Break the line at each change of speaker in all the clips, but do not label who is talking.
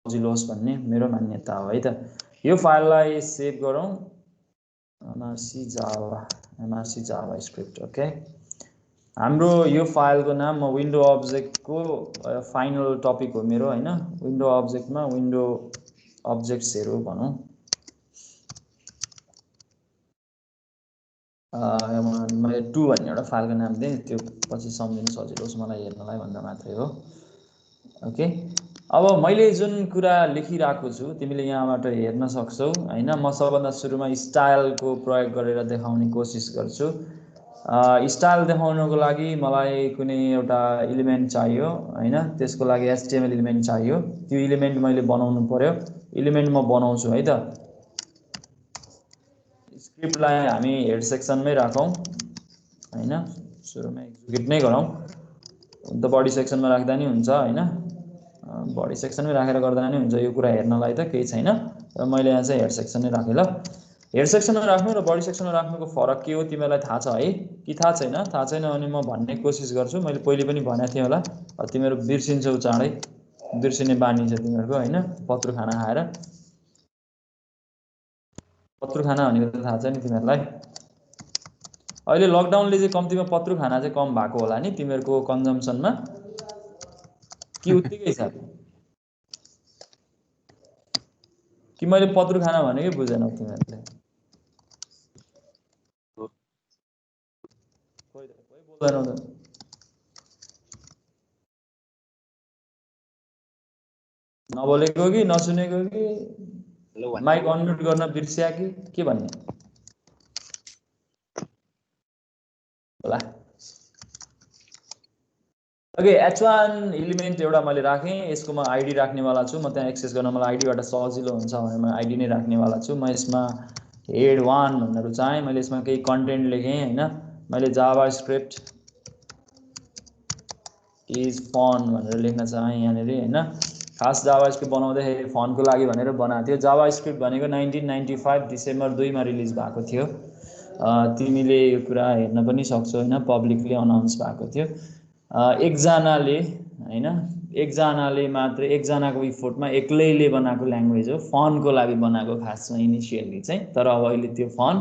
सजिलो होस् भन्ने मेरो मान्यता हो है त। यो फाइललाई सेभ गरौँ, mrc java स्क्रिप्ट। ओके, हाम्रो यो फाइलको नाम म विन्डो अब्जेक्टको फाइनल टपिक हो मेरो हैन। विन्डो अब्जेक्टमा विन्डो अब्जेक्ट्सहरु भनौँ। मैले 2 भन्ने एउटा फाइलको नाम दिएँ, त्यो पछि सम्झिनु सजिलो होस् मलाई हेर्नलाई भन्दा मात्रै हो। ओके, अब मैले जुन कुरा लेखिरहेको छु तिमीले यहाँबाट हेर्न सक्छौ हैन। म सबभन्दा सुरुमा स्टाइलको प्रयोग गरेर देखाउने कोसिस गर्छु। स्टाइल देखाउनको लागि मलाई कुनै एउटा एलिमेन्ट चाहियो हैन, त्यसको लागि HTML एलिमेन्ट चाहियो। त्यो एलिमेन्ट मैले बनाउनु पर्यो। एलिमेन्ट म बनाउँछु है त। स्क्रिप्टलाई हामी हेड सेक्सनमै राखौँ हैन, सुरुमा एक्जिक्युट नै गरौँ। त बडी सेक्सनमा राख्दा नि हुन्छ हैन, बडी सेक्सनमै राखेर गर्दा नि हुन्छ। यो कुरा हेर्नलाई त केही छैन, र मैले यहाँ चाहिँ हेड सेक्सन नै राखेँ ल। हेड सेक्सनमा राख्नु र बडी सेक्सनमा राख्नुको फरक के हो तिमीलाई थाहा छ है कि थाहा छैन? थाहा छैन भने म भन्ने कोसिस गर्छु। मैले पहिले पनि भनेको थिएँ होला, तिमीहरू बिर्सिन्छौ चाँडै, बिर्सिने बानी छ तिमीहरूको हैन। पत्रु खाना खाएर, पत्रु खाना भनेको त थाहा छ नि तिमीहरूलाई। अहिले लकडाउनले चाहिँ कम्तीमा पत्रु खाना चाहिँ कम भएको होला नि तिमीहरूको कन्जम्सनमा, कि उत्तिकै छ? कि मैले पत्रु खाना भनेकै बुझेनौ तिमीहरूले? खोइ बोल्दैनौ त। नबोलेको कि नसुनेको कि माइक अनम्युट गर्न बिर्स्या कि के भन्ने होला? ओके, h1 एलिमेन्ट एउटा मैले राखेँ, यसको म आइडी राख्नेवाला छु। म त्यहाँ एक्सेस गर्न मलाई आइडीबाट सजिलो हुन्छ भनेर म आइडी नै राख्नेवाला छु। म यसमा हेड 1 भनेर चाहेँ, मैले यसमा केही कन्टेन्ट लेखेँ हैन। मैले जावास्क्रिप्ट इज फन भनेर लेख्न चाहेँ यहाँनिर हैन। खास जावास्क्रिप्ट बनाउँदाखेरि फनको लागि भनेर बनाएको थियो। जावास्क्रिप्ट भनेको 1995 डिसेम्बर 2 मा रिलिज भएको थियो। तिमीले यो कुरा हेर्न पनि सक्छौ हैन, पब्लिकली अनाउन्स भएको थियो। एकजनाले हैन, एकजनाले मात्र, एकजनाको इफोर्टमा एक्लैले बनाएको ल्याङ्ग्वेज हो। फनको लागि बनाएको खासमा इनिसियली चाहिँ, तर अब अहिले त्यो फन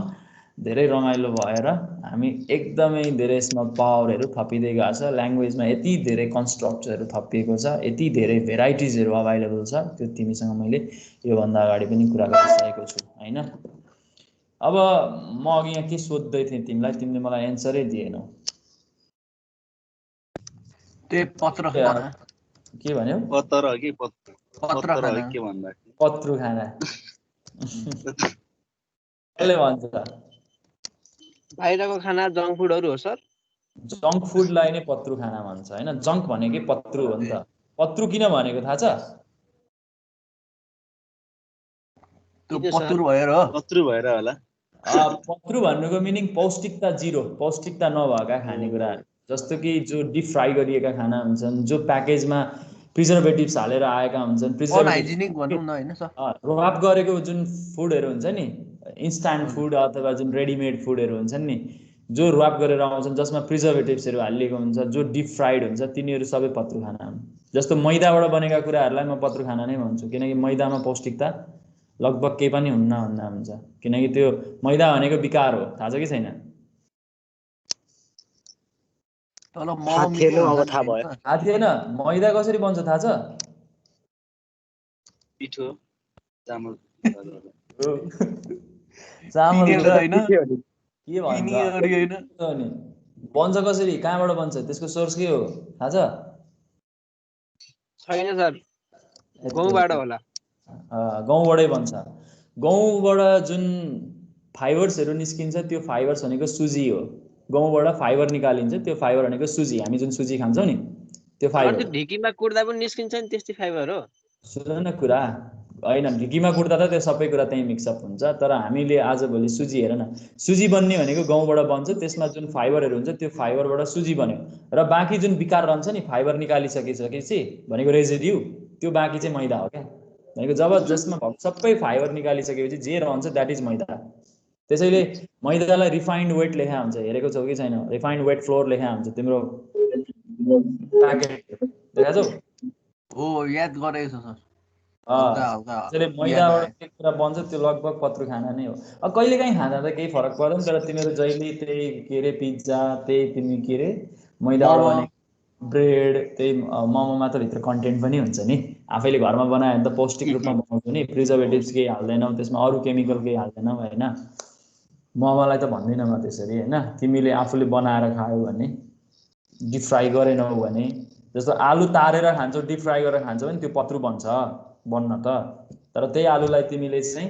धेरै रमाइलो भएर हामी एकदमै धेरै यसमा पावरहरू थपिँदै गएको छ। ल्याङ्ग्वेजमा यति धेरै कन्स्ट्रक्टहरू थपिएको छ, यति धेरै भेराइटिजहरू अभाइलेबल छ, त्यो तिमीसँग मैले योभन्दा अगाडि पनि कुरा गरिसकेको छु हैन। अब म अघि यहाँ के सोध्दै थिएँ तिमीलाई, तिमीले मलाई एन्सरै दिएनौ।
त्यो पत्र खाना
के भन्यौ?
पत्र कि पत्र
खाना
के भन्दा?
पत्रु खाना कसले भन्छ?
बाहिरको खाना जङ्क फुडहरू हो सर।
जङ्क फुडलाई नै पत्रु खाना भन्छ हैन। जङ्क भनेकै पत्रु हो नि त। पत्रु किन भनेको थाहा छ?
त्यो पत्रु भएर हो।
पत्रु भएर होला।
पत्रु भन्नुको मिनिङ पौष्टिकता जिरो, पौष्टिकता नभएका खानेकुराहरू, जस्तो कि जो डिप फ्राई गरिएका खाना हुन्छन्, जो प्याकेजमा प्रिजर्भेटिभ्स हालेर आएका हुन्छन्,
अनहाइजिनिक भनौँ न हैन सर,
रवाप गरेको जुन फुडहरू हुन्छ नि, इन्स्ट्यान्ट फुड अथवा जुन रेडिमेड फुडहरू हुन्छन् नि, जो रवाप गरेर आउँछन्, जसमा प्रिजर्भेटिभ्सहरू हालिएको हुन्छ, जो डिप फ्राइड हुन्छ, तिनीहरू सबै पत्रु खाना हुन्। जस्तो मैदाबाट बनेका कुराहरूलाई म पत्रु खाना नै भन्छु, किनकि मैदामा पौष्टिकता लगभग केही पनि हुन्न भन्दा हुन्छ, किनकि त्यो मैदा भनेको विकार हो। थाहा छ कि छैन?
थाहा थिएन, अब थाहा भयो।
थाहा थिएन? मैदा कसरी बन्छ थाहा छ?
पिठो चामल
चामल
हैन,
के भन्छ बन्छ कसरी, कहाँबाट बन्छ, त्यसको सोर्स के हो थाहा छ?
छैन सर, गहुँबाट होला।
गहुँबाटै बन्छ। गहुँबाट जुन फाइबर्सहरू निस्किन्छ त्यो फाइबर्स भनेको सुजी हो। गहुँबाट फाइबर निकालिन्छ, त्यो फाइबर भनेको सुजी, हामी जुन सुजी खान्छौँ नि त्यो फाइबर।
ढिकीमा कुट्दा पनि निस्किन्छ नि त्यस्तै फाइबर हो।
सुन न कुरा, हैन ढिकीमा कुट्दा त त्यो सबै कुरा त्यही मिक्सअप हुन्छ, तर हामीले आजभोलि सुजी हेर न, सुजी बन्ने भनेको गहुँबाट बन्छ, त्यसमा जुन फाइबरहरू हुन्छ त्यो फाइबरबाट सुजी बन्यो, र बाँकी जुन विकार रहन्छ नि फाइबर निकालिसकेपछि भनेको रेजिड्यू, त्यो बाँकी चाहिँ मैदा हो क्या। भनेको जब जसमा सबै फाइबर निकालिसकेपछि जे रहन्छ द्याट इज मैदा। त्यसैले मैदालाई रिफाइन्ड वेट लेखा हुन्छ, हेरेको छौ कि छैन? रिफाइन्ड वेट फ्लोर लेखा हुन्छ तिम्रो प्याकेट, देखा छौ?
हो, याद गरेको छ सर।
त्यसले मैदाबाट के कुरा बन्छ त्यो लगभग पत्रु खाना नै हो। अब कहिलेकाहीँ खाँदा त केही फरक पर्दैन, तर तिमीहरू जहिले त्यही के अरे पिज्जा, त्यही तिमी के अरे मैदाबाट बनेको ब्रेड, त्यही मोमोमा त भित्र कन्टेन्ट पनि हुन्छ नि। आफैले घरमा बनायो भने त पौष्टिक रूपमा बनाउँछौ नि, प्रिजर्भेटिभ्स केही हाल्दैनौ, त्यसमा अरू केमिकल केही हाल्दैनौ होइन। मोमोलाई त भन्दिनँ म त्यसरी होइन। तिमीले आफूले बनाएर खायौ भने, डिप फ्राई गरेनौ भने, जस्तो आलु तारेर खान्छौ, डिप फ्राई गरेर खान्छौ भने त्यो पत्रु बन्न त। तर त्यही आलुलाई तिमीले चाहिँ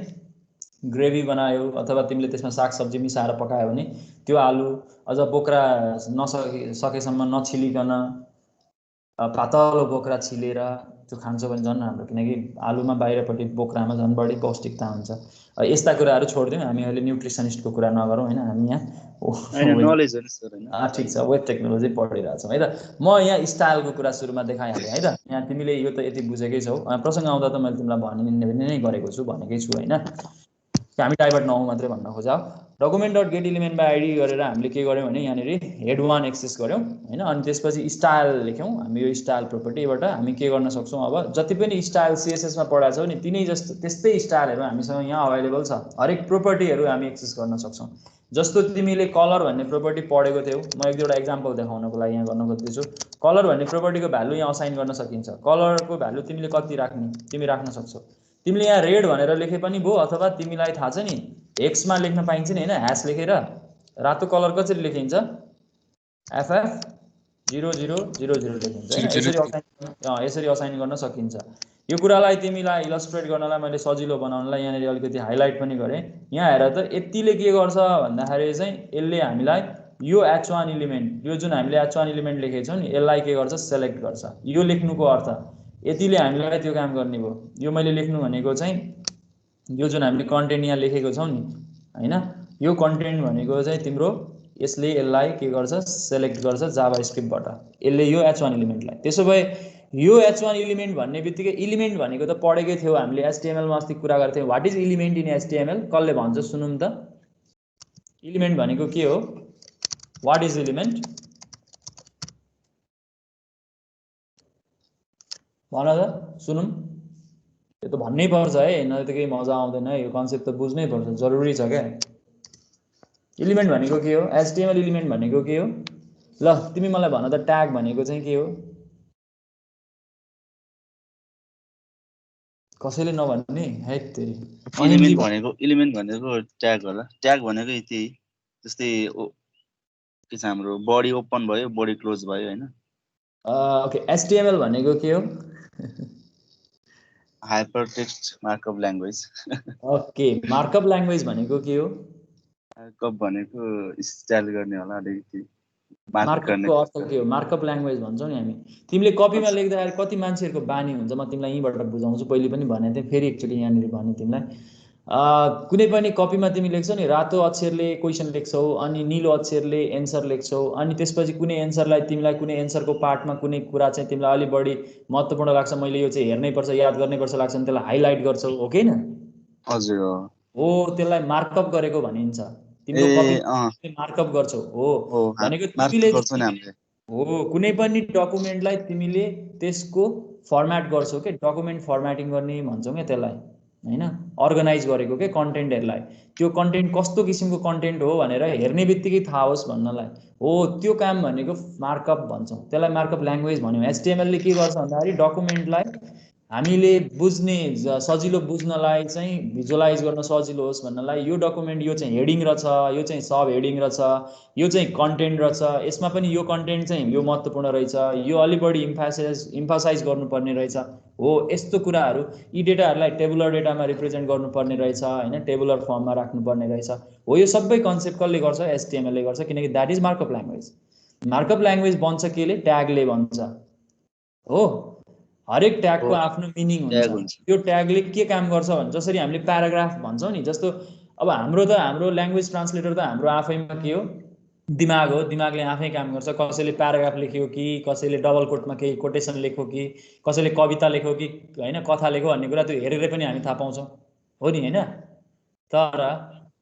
ग्रेभी बनायो अथवा तिमीले त्यसमा सागसब्जी मिसाएर पकायो भने त्यो आलु अझ बोक्रा सकेसम्म नछिलिकन पातलो बोक्रा छिलेर त्यो खान्छौ भने झन् राम्रो, किनकि आलुमा बाहिरपट्टि बोक्रामा झन् बढी पौष्टिकता हुन्छ। यस्ता कुराहरू छोडिदिउँ, हामी अहिले न्युट्रिसनिस्टको कुरा नगरौँ होइन। हामी यहाँ ठिक छ, वेब टेक्नोलोजी पढिरहेछौँ है त। म यहाँ स्टाइलको कुरा सुरुमा देखाइहालेँ है त। यहाँ तिमीले यो त यति बुझेकै छौ, प्रसङ्ग आउँदा त मैले तिमीलाई भन्ने नै गरेको छु, भनेकै छु होइन। हामी डाइभर्ट नहौँ मात्रै भन्न खोजा। Document dot get element by ID गरेर हामीले के गर्यौँ भने यहाँनिर हेड 1 एक्सेस गऱ्यौँ होइन। अनि त्यसपछि स्टाइल लेख्यौँ। हामी यो स्टाइल प्रोपर्टीबाट हामी के गर्न सक्छौँ, अब जति पनि स्टाइल सिएसएसमा पढाएको छौँ नि तिनै जस्तो त्यस्तै स्टाइलहरू हामीसँग यहाँ अभाइलेबल छ। हरेक प्रोपर्टीहरू हामी एक्सेस गर्न सक्छौँ। जस्तो तिमीले कलर भन्ने प्रोपर्टी पढेको थियौ, म एक दुईवटा एक्जाम्पल देखाउनको लागि यहाँ गर्न खोज्दैछु। कलर भन्ने प्रोपर्टीको भ्यालु यहाँ असाइन गर्न सकिन्छ। कलरको भ्यालु तिमीले कति राख्ने, तिमी राख्न सक्छौ। तिमीले यहाँ रेड भनेर लेखे पनि भयो, अथवा तिमीलाई थाहा छ नि हेक्समा लेख्न पाइन्छ नि होइन, ह्यास लेखेर। रातो कलर कसरी लेखिन्छ, FF0000 लेखिन्छ, यसरी असाइन गर्न सकिन्छ। यो कुरालाई तिमीलाई इलस्ट्रेट गर्नलाई मैले सजिलो बनाउनलाई यहाँनिर अलिकति हाइलाइट पनि गरेँ। यहाँ हेर त, यतिले के गर्छ भन्दाखेरि चाहिँ यसले हामीलाई यो H1 इलिमेन्ट, यो जुन हामीले H1 इलिमेन्ट लेखेको छौँ नि, यसलाई के गर्छ, सेलेक्ट गर्छ। यो लेख्नुको अर्थ यतिले हामीलाई त्यो काम गर्ने भयो। यो मैले लेख्नु भनेको चाहिँ यो जुन हामीले कन्टेन्ट यहाँ लेखेको छौँ नि होइन, यो कन्टेन्ट भनेको चाहिँ तिम्रो यसले यसलाई के गर्छ, सेलेक्ट गर्छ जाभा स्क्रिप्टबाट, यसले यो H1 इलिमेन्टलाई। त्यसो भए यो H1 इलिमेन्ट भन्ने बित्तिकै इलिमेन्ट भनेको त पढेकै थियो हामीले, HTML मा अस्ति कुरा गर्थ्यौँ। What is element in HTML, कसले भन्छ सुनौँ त। इलिमेन्ट भनेको के हो, व्हाट इज इलिमेन्ट भन त सुनौँ। यो त भन्नै पर्छ है, नभए त केही मजा आउँदैन। यो कन्सेप्ट त बुझ्नै पर्छ, जरुरी छ क्या। इलिमेन्ट भनेको के हो, HTML इलिमेन्ट भनेको के हो। ल तिमी मलाई भन त, ट्याग भनेको चाहिँ के हो। कसैले नभन्ने है तेरी।
इलिमेन्ट भनेको ट्याग होला। ट्याग भनेको यति जस्तै के छ, हाम्रो बडी ओपन भयो, बडी क्लोज भयो हैन।
ओके, HTML भनेको के हो,
hypertext markup language.
Okay, markup language भनेको के हो,
मार्कअप भनेको स्टाइल गर्ने होला अलिकति।
मार्कअपको अर्थ के हो, मार्कअप ल्याङ्ग्वेज भन्छौँ नि हामी। तिमीले कपीमा लेख्दाखेरि कति मान्छेहरूको बानी हुन्छ, म तिमीलाई यहीँबाट बुझाउँछु। पहिले पनि भनेको थिएँ, फेरि एकचोटि यहाँनिर भने तिमीलाई। कुनै पनि कपीमा तिमी लेख्छौ नि, रातो अक्षरले क्वेसन लेख्छौ, अनि निलो अक्षरले एन्सर लेख्छौ, अनि त्यसपछि कुनै एन्सरलाई तिमीलाई कुनै एन्सरको पार्टमा कुनै कुरा चाहिँ तिमीलाई अलिक बढी महत्त्वपूर्ण लाग्छ, मैले यो चाहिँ हेर्नै पर्छ, याद गर्नै पर्छ लाग्छ भने त्यसलाई हाइलाइट गर्छौ, हो कि हैन।
हजुर
हो, त्यसलाई मार्कअप गरेको भनिन्छ। तिम्रो कपी मार्कअप गर्छौ हो भनेको तिमीले हो। कुनै पनि डकुमेन्टलाई तिमीले त्यसको फर्मेट गर्छौ के, डकुमेन्ट फर्मेटिङ गर्ने भन्छौँ क्या त्यसलाई हैन, अर्गनाइज गरेको के कन्टेन्टहरूलाई। त्यो कन्टेन्ट कस्तो किसिमको कन्टेन्ट हो भनेर हेर्ने बित्तिकै थाहा होस् भन्नलाई हो, त्यो काम भनेको मार्कअप भन्छौँ, त्यसलाई मार्कअप ल्याङ्ग्वेज भन्यौँ। HTML ले के गर्छ भन्दाखेरि डकुमेन्टलाई हामीले बुझ्ने सजिलो बुझ्नलाई चाहिँ भिजुअलाइज गर्न सजिलो होस् भन्नलाई यो डकुमेन्ट यो चाहिँ हेडिङ रहेछ, यो चाहिँ सब हेडिङ रहेछ, यो चाहिँ कन्टेन्ट रहेछ, यसमा पनि यो कन्टेन्ट चाहिँ यो महत्त्वपूर्ण रहेछ, यो अलि बढी इम्फासाइज गर्नुपर्ने रहेछ हो। यस्तो कुराहरू यी डेटाहरूलाई टेबुलर डेटामा रिप्रेजेन्ट गर्नुपर्ने रहेछ हैन, टेबुलर फर्ममा राख्नुपर्ने रहेछ हो। यो सबै कन्सेप्ट कसले गर्छ, HTML ले गर्छ, किनकि that is markup language. Markup language बन्छ केले, ट्यागले बन्छ हो। हरेक ट्यागको आफ्नो मिनिङ हुन्छ। यो ट्यागले के काम गर्छ भने जसरी हामीले प्याराग्राफ भन्छौँ नि, जस्तो अब हाम्रो ल्याङ्ग्वेज ट्रान्सलेटर त हाम्रो आफैमा के हो, दिमाग हो। दिमागले आफै काम गर्छ। कसैले प्याराग्राफ लेख्यो कि कसैले डबल कोटमा केही कोटेसन लेख्यो कि कसैले कविता लेख्यो कि हैन कथा लेख्यो भन्ने कुरा त्यो हेरेर पनि हामी थाहा पाउँछौँ हो नि हैन। तर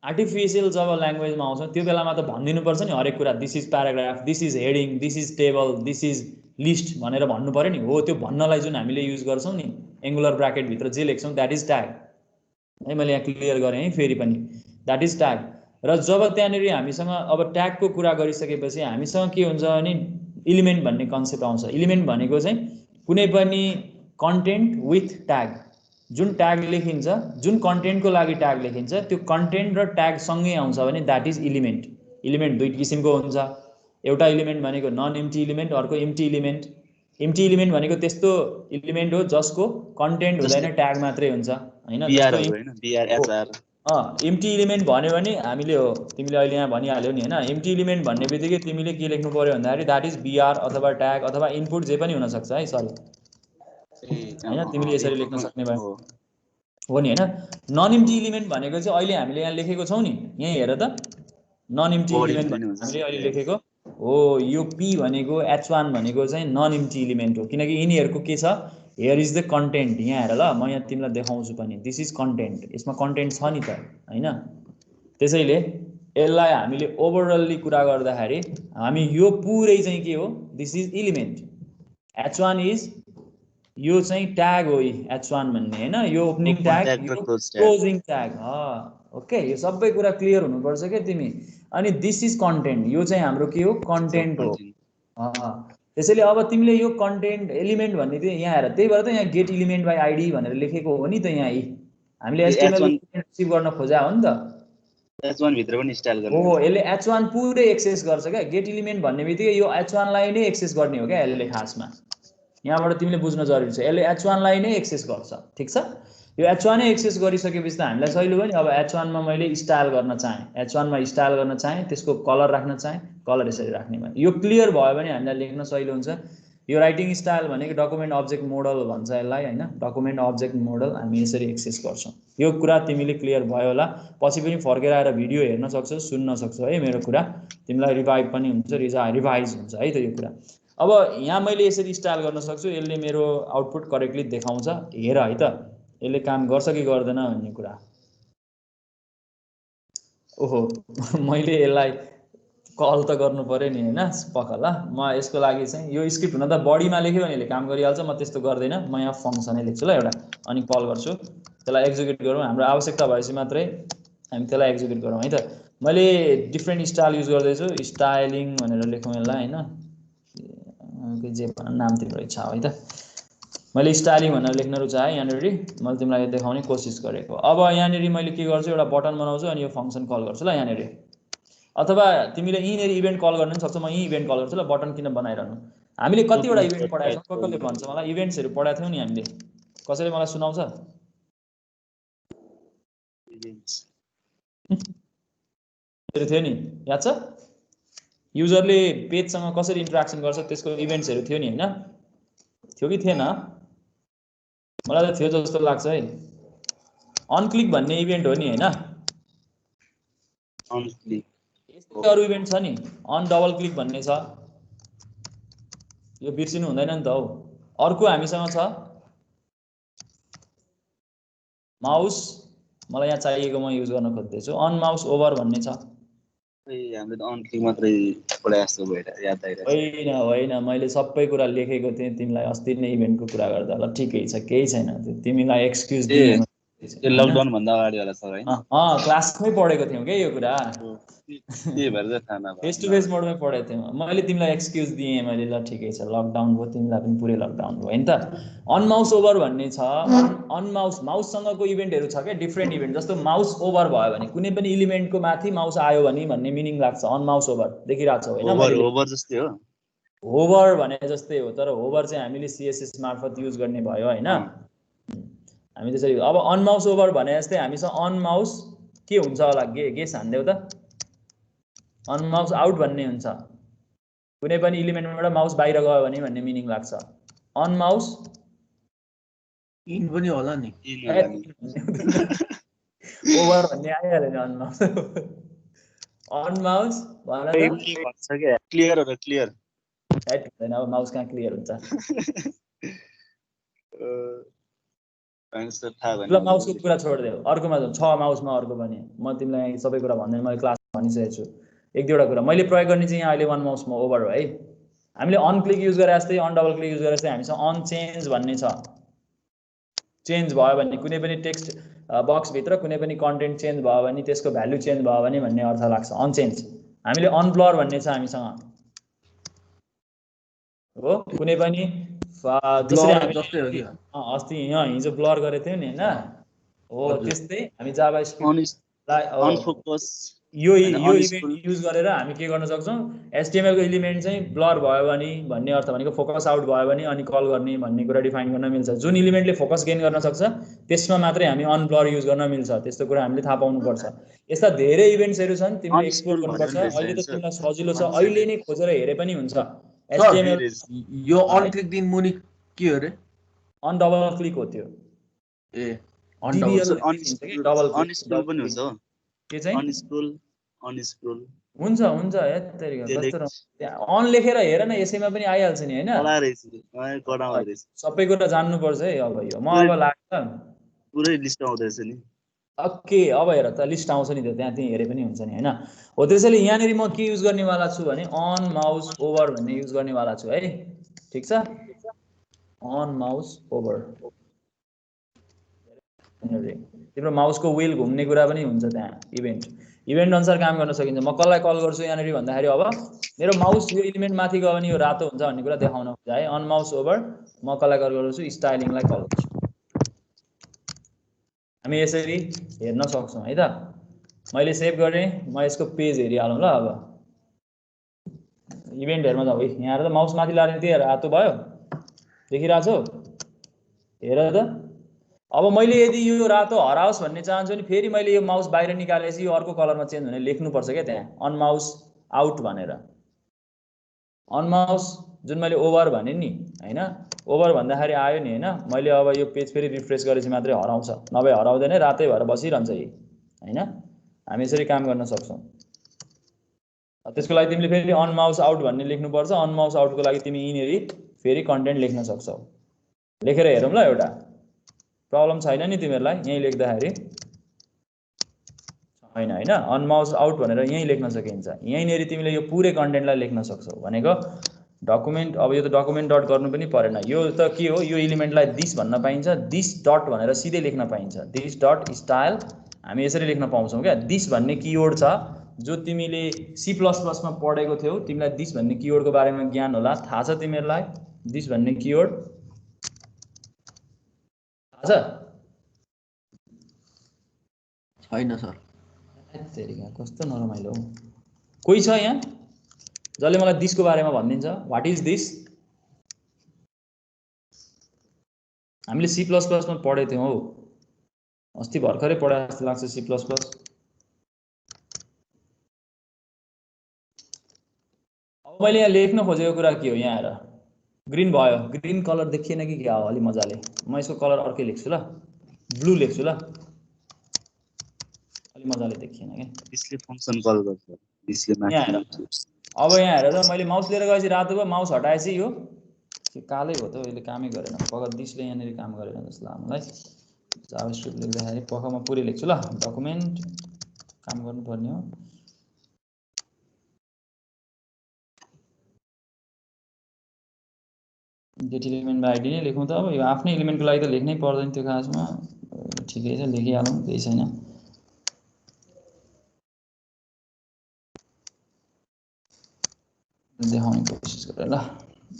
आर्टिफिसियल जब ल्याङ्ग्वेजमा आउँछ त्यो बेलामा त भनिदिनुपर्छ नि हरेक कुरा, this is paragraph, this is heading, this is table, this is list भनेर भन्नु पर्यो नि हो। त्यो भन्नलाई जुन हामीले युज गर्छौँ नि एङ्गुलर ब्राकेटभित्र जे लेख्छौँ द्याट इज ट्याग है। मैले यहाँ क्लियर गरेँ है फेरि पनि, द्याट इज ट्याग। र जब त्यहाँनिर हामीसँग अब ट्यागको कुरा गरिसकेपछि हामीसँग के हुन्छ भने इलिमेन्ट भन्ने कन्सेप्ट आउँछ। इलिमेन्ट भनेको चाहिँ कुनै पनि कन्टेन्ट विथ ट्याग, जुन ट्याग लेखिन्छ, जुन कन्टेन्टको लागि ट्याग लेखिन्छ, त्यो कन्टेन्ट र ट्याग सँगै आउँछ भने द्याट इज इलिमेन्ट। इलिमेन्ट दुई किसिमको हुन्छ, एउटा इलिमेन्ट भनेको नन इम्टी इलिमेन्ट, अर्को इम्टी इलिमेन्ट। इम्टी इलिमेन्ट भनेको त्यस्तो इलिमेन्ट हो जसको कन्टेन्ट हुँदैन, ट्याग मात्रै हुन्छ हैन। इम्टी इलिमेन्ट भन्यो भने हामीले हो तिमीले अहिले यहाँ भनिहाल्यौ नि हैन। इम्टी इलिमेन्ट भन्ने बित्तिकै तिमीले के लेख्नु पर्यो भन्दाखेरि द्याट इज बिआर अथवा ट्याग अथवा इनपुट जे पनि हुन सक्छ है, सरी हैन, तिमीले यसरी लेख्न सक्ने भयो हो नि हैन। नन इम्टी इलिमेन्ट भनेको चाहिँ अहिले हामीले यहाँ लेखेको छौँ नि, यही हेर त, नन इम्टी इलिमेन्ट हामीले अहिले लेखेको हो। यो पी भनेको H1 भनेको चाहिँ नन इम्टी इलिमेन्ट हो, किनकि यिनीहरूको के छ, हेयर इज द कन्टेन्ट। यहाँ हेर ल, म यहाँ तिमीलाई देखाउँछु पनि, दिस इज कन्टेन्ट, यसमा कन्टेन्ट छ नि त हैन। त्यसैले यसलाई हामीले ओभरअल्ली कुरा गर्दाखेरि हामी यो पुरै चाहिँ के हो, this is element. H1 is यो चाहिँ ट्याग हो, H1 भन्ने हैन, यो ओपनिङ ट्याग, यो क्लोजिङ ट्याग। ओके, यो सबै कुरा क्लियर हुनुपर्छ के तिमी। अनि दिस इज कन्टेन्ट, यो चाहिँ हाम्रो के हो, कन्टेन्ट हो। त्यसैले अब तिमीले यो कन्टेन्ट एलिमेन्ट भन्ने चाहिँ यहाँ हेर, त्यही भएर त यहाँ गेट इलिमेन्ट बाई आइडी भनेर लेखेको हो नि त। यहाँ हामीले HTML रिसिभ गर्न खोजा हो नि त,
H1 भित्र पनि स्टाइल गर्ने
हो। यसले H1 पुरै एक्सेस गर्छ क्या। गेट इलिमेन्ट भन्ने बित्तिकै यो H1 लाई नै एक्सेस गर्ने हो क्या यसले खासमा। यहाँबाट तिमीले बुझ्न जरुरी छ, यसले H1 लाई नै एक्सेस गर्छ, ठिक छ। यो H1 नै एक्सेस गरिसकेपछि त हामीलाई सहिलो भयो नि। अब H1 मा मैले स्टाइल गर्न चाहेँ, H1 मा स्टाइल गर्न चाहेँ, त्यसको कलर राख्न चाहेँ, कलर यसरी राख्ने भयो। यो क्लियर भयो भने हामीलाई लेख्न सहिलो हुन्छ। यो राइटिङ स्टाइल भनेको डकुमेन्ट अब्जेक्ट मोडल भन्छ यसलाई हैन। डकुमेन्ट अब्जेक्ट मोडल हामी यसरी एक्सेस गर्छौँ। यो कुरा तिमीले क्लियर भयो होला। पछि पनि फर्केर आएर भिडियो हेर्न सक्छौ, सुन्न सक्छौ है मेरो कुरा, तिमीलाई रिभाइभ पनि हुन्छ, रिभाइज हुन्छ है त यो कुरा। अब यहाँ मैले यसरी स्टाइल गर्न सक्छु, यसले मेरो आउटपुट करेक्टली देखाउँछ। हेर है त, यसले काम गर्छ कि गर्दैन भन्ने कुरा। ओहो, मैले यसलाई कल त गर्नु पर्यो नि हैन, पक्का ल। म यसको लागि चाहिँ यो स्क्रिप्ट हुन त बडीमा लेख्यो भने यसले काम गरिहाल्छ, म त्यस्तो गर्दैन। म यहाँ फङ्सनै लेख्छु ल एउटा, अनि कल गर्छु, त्यसलाई एक्जिक्युट गरौँ। हाम्रो आवश्यकता भएपछि मात्रै हामी त्यसलाई एक्जिक्युट गरौँ है त। मैले डिफ्रेन्ट स्टाइल युज गर्दैछु, स्टाइलिङ भनेर लेखौँ यसलाई हैन, जे नाम तिम्रो इच्छा हो है त। मैले स्टाइलिङ भनेर लेख्न रुचाएँ यहाँनिर, मैले तिमीलाई देखाउने कोसिस गरेको। अब यहाँनिर मैले के गर्छु, एउटा बटन बनाउँछु अनि यो फङ्सन कल गर्छु ल यहाँनिर। अथवा तिमीले यहीँनिर इभेन्ट कल गर्न पनि सक्छौ, म यहीँ इभेन्ट कल गर्छु ल। बटन किन बनाइरहनु, हामीले कतिवटा इभेन्ट पढाएको छौँ, कसले भन्छ मलाई, इभेन्ट्सहरू पढाएको थियौँ नि हामीले, कसैले मलाई सुनाउँछ? थियो नि, याद छ? युजरले पेजसँग कसरी इन्टरेक्सन गर्छ त्यसको इभेन्ट्सहरू थियो नि हैन, थियो कि थिएन? मलाई त थियो जस्तो लाग्छ है। अनक्लिक भन्ने इभेन्ट हो नि हैन, यस्तै अरू इभेन्ट छ नि, अन डबल क्लिक भन्ने छ, यो बिर्सिनु हुँदैन नि त हौ। अर्को हामीसँग छ माउस, मलाई यहाँ चाहिएको म युज गर्न खोज्दैछु, अन माउस ओभर भन्ने छ।
हामीले त अनक्लिक मात्रै पढाए जस्तो भएर याद आइरहेछ।
होइन, मैले सबै कुरा लेखेको थिएँ तिमीलाई अस्ति नै इभेन्टको कुरा गर्दा। ल ठिकै छ, केही छैन, तिमीलाई एक्सक्युज दिएँ।
लकडाउन भन्दा अगाडि होला सर हैन?
क्लासमै पढेको थियौँ के यो कुरा,
के भएर थाहा नभए
फेस टु फेस मोडमै पढेको थियौँ। मैले तिमीलाई एक्सक्युज दिएँ मैले, ल ठिकै छ, लकडाउन भयो, तिमीलाई पनि पुरै लकडाउन भयो हैन त। अनमाउस ओभर भन्ने छ, अनमाउस माउससँगको इभेन्टहरू छ क्या, डिफ्रेन्ट इभेन्ट। जस्तो माउस ओभर भयो भने कुनै पनि इलिमेन्टको माथि माउस आयो भने भन्ने मिनिङ लाग्छ अनमाउस ओभर, देखिरहेको छौ हैन?
होभर जस्तै हो,
होभर भने जस्तै हो, तर होभर चाहिँ हामीले CSS मार्फत युज गर्ने भयो हैन, हामी त्यसरी। अब अनमाउस ओभर भने जस्तै हामीसँग अनमाउस के हुन्छ होला, गेस हान्देऊ त। अनमाउस आउट भन्ने हुन्छ, कुनै पनि इलिमेन्टबाट माउस बाहिर गयो भने भन्ने मिनिङ लाग्छ। अनमाउस
इन पनि होला नि,
ओभर भन्ने आइहाल्यो नि अनमाउस। अनमाउस भन त,
क्लियर हो र क्लियर
हैन, अब माउस कहाँ क्लियर हुन्छ? ल माउसको कुरा छोडिदेऊ, अर्कोमा जाउँ। छ माउसमा अर्को पनि, म तिमीलाई सबै कुरा भन्दैन, मैले क्लास भनिसकेको छु। एक दुईवटा कुरा मैले प्रयोग गर्ने चाहिँ यहाँ अहिले वान माउसमा ओभर हो है। हामीले अन क्लिक युज गरे जस्तै, अन डबल क्लिक युज गरे जस्तै हामीसँग अन चेन्ज भन्ने छ, चेन्ज भयो भने कुनै पनि टेक्स्ट बक्स भित्र कुनै पनि कन्टेन्ट चेन्ज भयो भने त्यसको भ्यालु चेन्ज भयो भने भन्ने अर्थ लाग्छ अनचेन्ज। हामीले अनब्लर भन्ने छ हामीसँग हो कुनै पनि जसरी हामी अस्ति यहाँ हिजो ब्लर गरेको थियौँ नि हैन हो त्यस्तै हामी जाभास्क्रिप्टलाई यो इभेन्ट युज गरेर हामी के गर्न सक्छौँ एचटीएमएल को एलिमेन्ट चाहिँ ब्लर भयो भने भन्ने अर्थ भनेको फोकस आउट भयो भने अनि कल गर्ने भन्ने कुरा डिफाइन गर्न मिल्छ। जुन एलिमेन्टले फोकस गेन गर्न सक्छ त्यसमा मात्रै हामी अनब्लर युज गर्न मिल्छ। त्यस्तो कुरा हामीले थाहा पाउनुपर्छ। यस्ता धेरै इभेन्ट्सहरू छन् तिमीले एक्सप्लोर गर्नुपर्छ। अहिले त तिमीलाई सजिलो छ अहिले नै खोजेर हेरे पनि हुन्छ। एचटीएमएल
यो अन क्लिक दिन मुनि के हो रे
अन डबल क्लिक हो त्यो
ए
डीबीएल डबल
अनस्क्रोल पनि हुन्छ हो
के चाहिँ
अनस्क्रोल
हुन्छ हुन्छ यत्तरी कस्तो अन लेखेर हेर न यसैमा पनि आइहाल्छ नि हैन सबै कुरा जान्नुपर्छ है। अब यो म अब लाग्छ
पुरै लिस्ट आउँदैछ नि
ओके अब हेर त लिस्ट आउँछ नि त त्यहाँ त्यही हेरे पनि हुन्छ नि हैन हो। त्यसैले यहाँनिर म के युज गर्नेवाला छु भने अन माउस ओभर भन्ने युज गर्नेवाला छु है ठीक छ। अन माउस ओभर तिम्रो माउसको व्हील घुम्ने कुरा पनि हुन्छ त्यहाँ इभेन्ट अनुसार काम गर्न सकिन्छ। म कसलाई कल गर्छु यहाँनिर भन्दाखेरि अब मेरो माउस यो एलिमेन्ट माथि गयो भने यो रातो हुन्छ भन्ने कुरा देखाउन हुन्छ है। अन माउस ओभर म कसलाई कल गर्छु स्टाइलिङलाई कल गर्छु। हामी यसरी हेर्न सक्छौँ है त। मैले सेभ गरेँ म यसको पेज हेरिहालौँ ल। अब इभेन्टहरुमा जाऊ है यहाँ त माउस माथि लाने त्यही रातो भयो देखिरहेछ हेर त। अब मैले यदि यो रातो हराओस् भन्ने चाहन्छु नि फेरि मैले यो माउस बाहिर निकालेपछि यो अर्को कलरमा चेन्ज हुने लेख्नुपर्छ क्या त्यहाँ अन माउस आउट भनेर। अन माउस जुन मैले ओभर भने नि हैन ओभर भन्दाखेरि आयो नि हैन मैले अब यो पेज फेरि रिफ्रेश गरेपछि मात्रै हराउँछ नभए हराउँदैन रातै भएर बसिरहन्छ यही हैन। हामी यसरी काम गर्न सक्छौँ। त्यसको लागि तिमीले फेरि अन माउस आउट भन्ने लेख्नुपर्छ। अन माउस आउटको लागि तिमी यिनेरी फेरि कन्टेन्ट लेख्न सक्छौ। लेखेर हेरौँ ल एउटा प्रब्लम छैन नि तिमीहरूलाई यही लेख्दाखेरि छैन हैन। अन माउस आउट भनेर यही लेख्न सकिन्छ। यहीँनेरि तिमीले यो पुरै कन्टेन्टलाई लेख्न सक्छौ भनेको डकुमेन्ट। अब यो त डकुमेन्ट डट गर्नु पनि परेन यो त के हो यो एलिमेन्टलाई दिस भन्न पाइन्छ दिस डट भनेर सिधै लेख्न पाइन्छ दिस डट स्टाइल हामी यसरी लेख्न पाउँछौँ क्या। दिस भन्ने किवर्ड छ जो तिमीले C++ मा पढेको थियौ तिमीलाई दिस भन्ने किवर्डको बारेमा ज्ञान होला थाहा छ तिमीहरूलाई दिस भन्ने किवर्ड थाहा छ
छैन सर
तेरिका कस्तो नरमाइलो हो। कोही छ यहाँ जसले मलाई दिसको बारेमा भनिदिन्छ व्हाट इज दिस। हामीले C++ मा पढेको थियौँ हौ अस्ति भर्खरै पढाए जस्तो लाग्छ C++। अब मैले यहाँ लेख्न खोजेको कुरा के हो यहाँ हेर ग्रीन भयो ग्रीन कलर देखिएन कि क्या हो अलि मजाले म यसको कलर अर्कै लेख्छु ल ब्लू लेख्छु ल अलि मजाले देखिएन क्या
यसले फंक्सन कल गर्छ यसले
यहाँ हेर। अब यहाँ हेर त मैले माउस लिएर गएपछि रातो भयो माउस हटाएपछि यो कालै हो त यसले कामै गरेन पक्का दिसले यहाँनिर काम गरेन जस्तो लाग्छ मलाई। जाभास्क्रिप्ट लेख्दाखेरि पक्का म पुरै लेख्छु ल डकुमेन्ट काम गर्नुपर्ने हो। गेट एलिमेन्टमा आइडी नै लेखौँ त अब यो आफ्नै एलिमेन्टको लागि त लेख्नै पर्दैन त्यो खासमा ठिकै छ लेखिहालौँ केही छैन। देखाउने कोसिस गरेर ल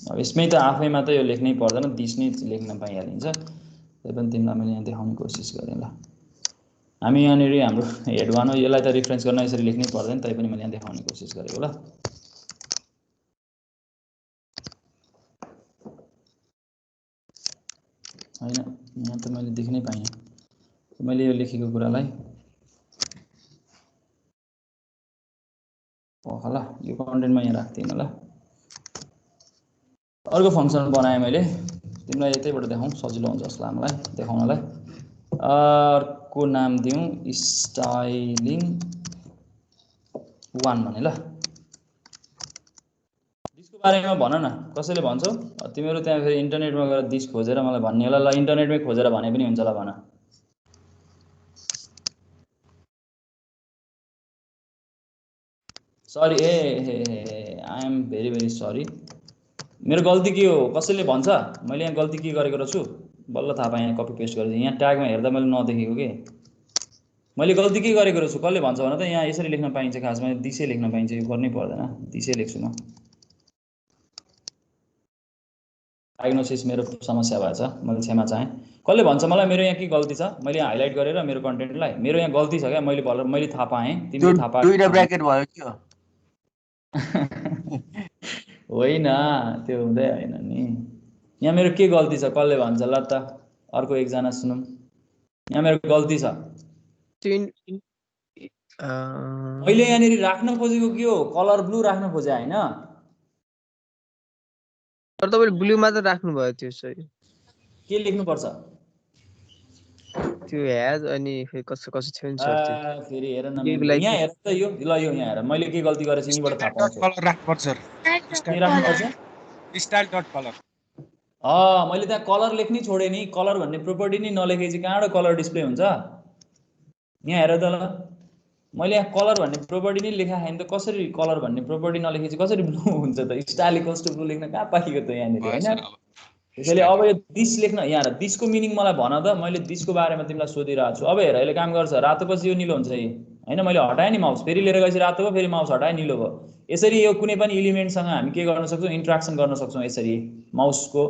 अब यसमै त आफैमा त यो लेख्नै पर्दैन दिस नै लेख्न पाइहालिन्छ त्यही पनि तिमीलाई मैले यहाँ देखाउने कोसिस गरेँ ल। हामी यहाँनिर हाम्रो हेड वान हो यसलाई त रिफरेन्स गर्न यसरी लेख्नै पर्दैन तै पनि मैले यहाँ देखाउने कोसिस गरेको ल। हैन यहाँ त मैले देख्नै पाइनँ मैले यो लेखेको कुरालाई ल यो कन्टेन्टमा यहाँ राख्दिनँ ल। अर्को फङ्सन बनाएँ मैले तिमीलाई यतैबाट देखाउँ सजिलो हुन्छ जस्तो लाग्छ मलाई देखाउनलाई। अर्को नाम दिउँ स्टाइलिङ 1 भने ल। दिसको बारेमा भन न कसैले भन्छौ तिमीहरू त्यहाँ फेरि इन्टरनेटमा गएर दिस खोजेर मलाई भन्ने होला ल इन्टरनेटमै खोजेर भने पनि हुन्छ ल भन। Sorry a I am very very sorry मेरो गल्ती के हो कसैले भन्छ मैले यहाँ गल्ती के गरेको रहेछु बल्ल थाहा पाएँ यहाँ कपी पेस्ट गरेर यहाँ ट्यागमा हेर्दा मैले नदेखेको के मैले गल्ती के गरेको रहेछु कसले भन्छ भने त यहाँ यसरी लेख्न पाइन्छ खासमा दिशे लेख्न पाइन्छ यो गर्नै पर्दैन दिशे लेख्छु म डायग्नोसिस मेरो समस्या भएछ मैले क्षमा चाहेँ कसले भन्छ मलाई मेरो यहाँ के गल्ती छ मैले यहाँ हाइलाइट गरेर मेरो कन्टेन्टलाई मेरो यहाँ गल्ती छ क्या मैले थाहा पाएँ तिमीले थाहा पाए
दुईटा ब्र्याकेट भयो के हो
होइन त्यो हुँदै होइन नि यहाँ मेरो के गल्ती छ कसले भन्छ ल त अर्को एकजना सुनौँ यहाँ मेरो गल्ती छ मैले यहाँनिर राख्न खोजेको के हो कलर ब्लू राख्न खोजे होइन
तर तपाईले ब्लू मात्र राख्नु भयो त्यो सही
के लेख्नुपर्छ
त्यो ह्याज अनि कसो कसो थियो नि सर त्यो
फेरि हेर न यहाँ हेर त यो ल यो यहाँ हेर मैले के गल्ती गरेछु यहीँबाट थाहा पाउँछु
कलर राख्नुपर्छ सर
के राख्नुपर्छ
स्टाइल डट कलर
मैले त्यहाँ कलर लेख्नै छोडेँ नि कलर भन्ने प्रोपर्टी नै नलेखेपछि कहाँबाट कलर डिस्प्ले हुन्छ यहाँ हेर त ल मैले यहाँ कलर भन्ने प्रोपर्टी नै लेखा छैन त कसरी कलर भन्ने प्रोपर्टी नलेखेपछि कसरी ब्लू हुन्छ त स्टाइल इक्वल्स टु ब्लू लेख्न कहाँ पाइएको त यहाँनिर होइन त्यसैले अब यो दिस लेख्न यहाँ दिसको मिनिङ मलाई भन त मैले दिसको बारेमा तिमीलाई सोधिरहेको छु अब हेर अहिले काम गर्छ रातो पछि यो निलो हुन्छ यी होइन मैले हटाएँ नि माउस फेरि लिएर गएपछि रातो भयो फेरि माउस हटाएँ निलो भयो यसरी यो कुनै पनि इलिमेन्टसँग हामी के गर्न सक्छौँ इन्ट्राक्सन गर्न सक्छौँ यसरी माउसको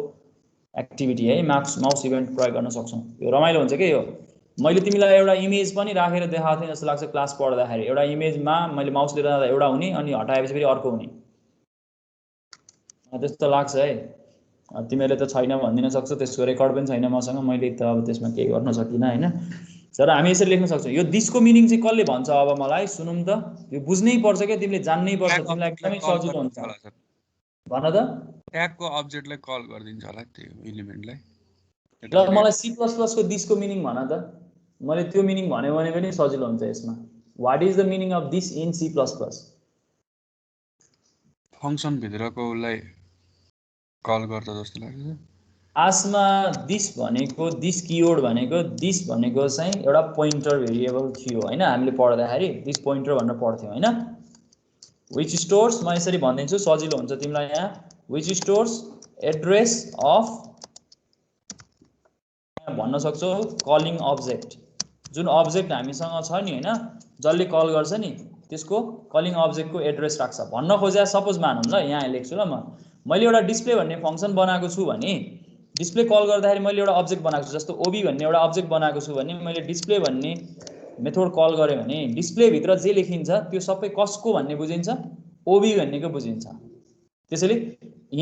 एक्टिभिटी है माउस इभेन्ट प्रयोग गर्न सक्छौँ यो रमाइलो हुन्छ के यो मैले तिमीलाई एउटा इमेज पनि राखेर देखाएको थिएँ जस्तो लाग्छ क्लास पढ्दाखेरि एउटा इमेजमा मैले माउस लिएर जाँदा एउटा हुने अनि हटाएपछि फेरि अर्को हुने त्यस्तो लाग्छ है तिमीले त छैन भनिदिन सक्छौ त्यसको रेकर्ड पनि छैन मसँग मैले त अब त्यसमा केही गर्न सकिनँ होइन तर हामी यसरी लेख्न सक्छौँ यो दिसको मिनिङ चाहिँ कसले भन्छ अब मलाई सुनौँ त यो बुझ्नै पर्छ क्या तिमीले जान्नै पर्छ तिमीलाई एकदमै सजिलो हुन्छ भन त
ट्यागको अब्जेक्टलाई कल गरिदिन्छ होला त्यो एलिमेन्टलाई
ल मलाई C++ को दिसको मिनिङ भन त मैले त्यो मिनिङ भन्यो भने पनि सजिलो हुन्छ यसमा what is the meaning of this in C++
function भित्रकोलाई कल गर्दा जस्तो लाग्छ
आसमा दिस भनेको दिस किवर्ड भनेको दिस भनेको चाहिँ एउटा पोइन्टर भेरिएबल थियो हैन हामीले पढ्दाखेरि दिस पोइन्टर भनेर पढ्थ्यौ हैन व्हिच स्टोर्स म यसरी भन्दिन्छु सजिलो हुन्छ तिमीलाई यहाँ व्हिच स्टोर्स एड्रेस अफ भन्न सक्छौ कलिङ अब्जेक्ट जुन अब्जेक्ट हामीसँग छ नि हैन जसले कल गर्छ नि त्यसको कलिङ अब्जेक्टको एड्रेस राख्छ भन्न खोजे सपोज मानौँ ल यहाँ लेख्छु ल मैले एउटा डिस्प्ले भन्ने फंक्सन बनाएको छु भने डिस्प्ले कल गर्दाखेरि मैले एउटा अब्जेक्ट बनाएको छु जस्तो ओबी भन्ने एउटा अब्जेक्ट बनाएको छु भने मैले डिस्प्ले भन्ने मेथड कल गरे भने डिस्प्ले भित्र जे लेखिन्छ त्यो सबै कसको भन्ने बुझिन्छ ओबी भन्नेको बुझिन्छ त्यसैले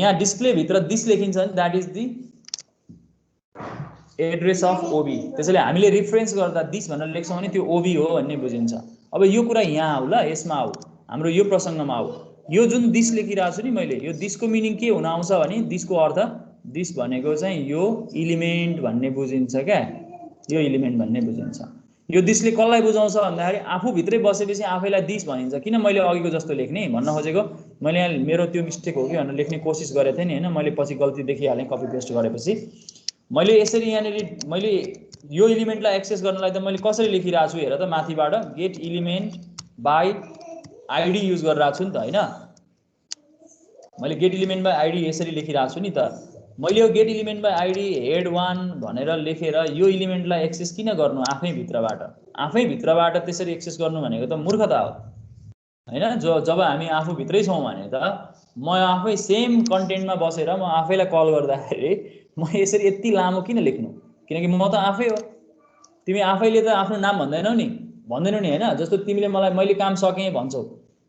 यहाँ डिस्प्ले भित्र दिस लेखिन्छ नि that is the address of OB त्यसैले हामीले रिफरेन्स गर्दा दिस भनेर लेख्छौं भने त्यो ओबी हो भन्ने बुझिन्छ अब यो कुरा यहाँ आउ ल यसमा आउ हाम्रो यो प्रसंगमा आउ यो जुन दिस लेखिरहेको छु नि मैले यो दिसको मिनिङ के हुन आउँछ भने दिसको अर्थ दिस भनेको चाहिँ यो एलिमेन्ट भन्ने बुझिन्छ क्या यो एलिमेन्ट भन्ने बुझिन्छ यो दिसले कसलाई बुझाउँछ भन्दाखेरि आफू भित्रै बसेपछि आफैलाई दिस भनिन्छ किन मैले अघिको जस्तो लेख्ने भन्न खोजेको मैले यहाँ मेरो त्यो मिस्टेक हो कि भनेर लेख्ने कोसिस गरेको थिएँ नि हैन मैले पछि गल्ती देखिहालेँ कपी पेस्ट गरेपछि मैले यसरी यहाँनिर मैले यो एलिमेन्टलाई एक्सेस गर्नलाई त मैले कसरी लेखिरहेको छु हेर त माथिबाट get element by ID use गरिरहेको छु नि त हैन मैले गेट एलिमेन्ट बाइ आईडी यसरी लेखिरहेको छु नि त मैले यो get element by ID head 1 भनेर लेखेर यो एलिमेन्टलाई एक्सेस किन गर्नु आफै भित्रबाट त्यसरी एक्सेस गर्नु भनेको त मूर्खता हो हैन जब हामी आफू भित्रै छौं भने त म आफै सेम कन्टेन्टमा बसेर म आफैलाई कल गर्दाखेरि म यसरी यति लामो किन लेख्नु किनकि म त आफै हो तिमी आफैले त आफ्नो नाम भन्दैनौ नि हैन जस्तो तिमीले मलाई मैले काम सके भन्छौ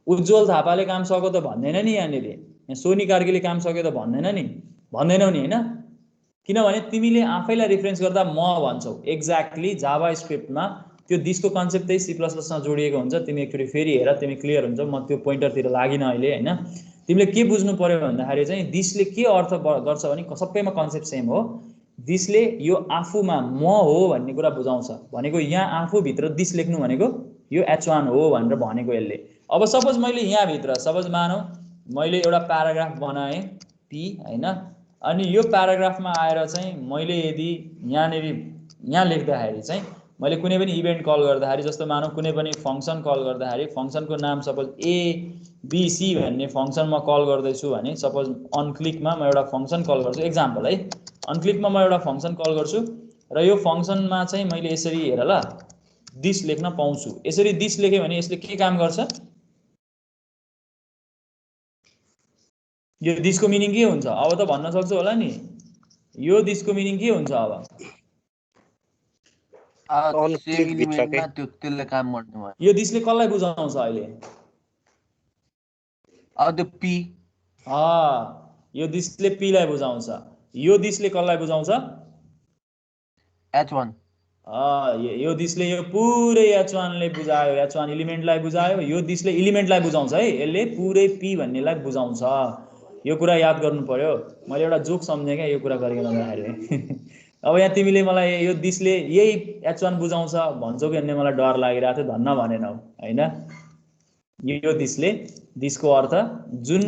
उज्जवल थापाले काम सको त भन्दैन नि यहाँनिर यहाँ सोनी कार्कीले काम सक्यो त भन्दैनौ नि हैन किनभने तिमीले आफैलाई रेफरेन्स गर्दा म भन्छौ एक्ज्याक्टली जावा स्क्रिप्टमा त्यो दिसको कन्सेप्ट चाहिँ C++ सँग जोडिएको हुन्छ तिमी एकचोटी फेरि हेर तिमी क्लियर हुन्छ म त्यो पोइन्टरतिर लागिन अहिले हैन तिमीले के बुझ्नु पर्यो भन्दाखेरि चाहिँ दिसले के अर्थ गर्छ भने सबैमा कन्सेप्ट सेम हो दिसले यो आफूमा म हो भन्ने कुरा बुझाउँछ भनेको यहाँ आफू भित्र दिस लेख्नु भनेको यो h1 हो भनेर भनेको यसले अब सपोज मैले यहाँ भित्र सपोज मानौ मैले एउटा प्याराग्राफ बनाएँ p हैन अनि यो प्याराग्राफमा आएर चाहिँ मैले यदि यहाँ लेख्दाखेरि चाहिँ मैले कुनै पनि इभेन्ट कल गर्दाखेरि जस्तो मानौ कुनै पनि फंक्सन कल गर्दाखेरि फंक्सनको नाम सपोज a b c भन्ने फंक्सन म कल गर्दै छु भने सपोज अन क्लिकमा म एउटा फंक्सन कल गर्छु एक्जाम्पल है अनक्लिकमा म एउटा फङ्सन कल गर्छु र यो फङ्सनमा चाहिँ मैले यसरी हेर ल दिस लेख्न पाउँछु। यसरी दिस लेखेँ भने यसले के काम गर्छ? यो दिसको मिनिङ के हुन्छ? अब त भन्न सक्छु होला नि, यो दिसको मिनिङ के हुन्छ? अब
सेम इलिमेन्टमा त्यसले काम गर्ने भयो।
यो दिसले कसलाई बुझाउँछ अहिले?
अब त्यो पी,
यो दिसले पी लाई बुझाउँछ। यो दिसले कसलाई बुझाउँछ?
H1।
यो दिसले यो पुरै H1 ले बुझायो, H1 इलिमेन्टलाई बुझायो। यो दिसले इलिमेन्टलाई बुझाउँछ है, यसले पुरै पी भन्नेलाई बुझाउँछ। यो कुरा याद गर्नु पर्यो। मैले एउटा जोक सम्झेँ क्या यो कुरा गरिकन गर्दाखेरि। अब यहाँ तिमीले मलाई यो दिसले यही H1 बुझाउँछ भन्छौ कि भन्ने मलाई डर लागिरहेको थियो, धन्न भनेनौ हैन। यो दिसको अर्थ जुन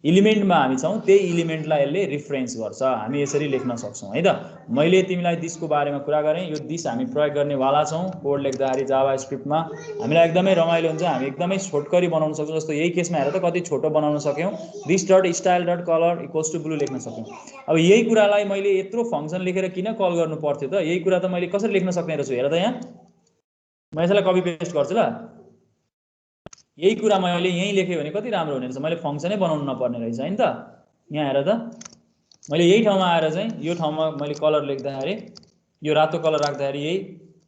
इलिमेन्टमा हामी छौँ त्यही इलिमेन्टलाई यसले रिफरेन्स गर्छ। हामी यसरी लेख्न सक्छौँ है त। मैले तिमीलाई दिसको बारेमा कुरा गरेँ। यो दिस हामी प्रयोग गर्नेवाला छौँ कोड लेख्दाखेरि जावा स्क्रिप्टमा। हामीलाई एकदमै रमाइलो हुन्छ, हामी एकदमै छोटकरी बनाउन सक्छौँ। जस्तो यही केसमा हेर त कति छोटो बनाउन सक्यौँ। This dot style dot colour equals to blue लेख्न सक्यौँ। अब यही कुरालाई मैले यत्रो फङ्सन लेखेर किन कल गर्नु पर्थ्यो त? यही कुरा त मैले कसरी लेख्न सक्ने रहेछु हेर त। यहाँ म यसलाई कपी पेस्ट गर्छु ल। यही कुरा मैले यहीँ लेखेँ भने कति राम्रो हुने रहेछ। मैले फङ्सनै बनाउनु नपर्ने रहेछ हैन त। यहाँ हेर त, मैले यही ठाउँमा आएर चाहिँ यो ठाउँमा मैले कलर लेख्दाखेरि यो रातो कलर राख्दाखेरि यही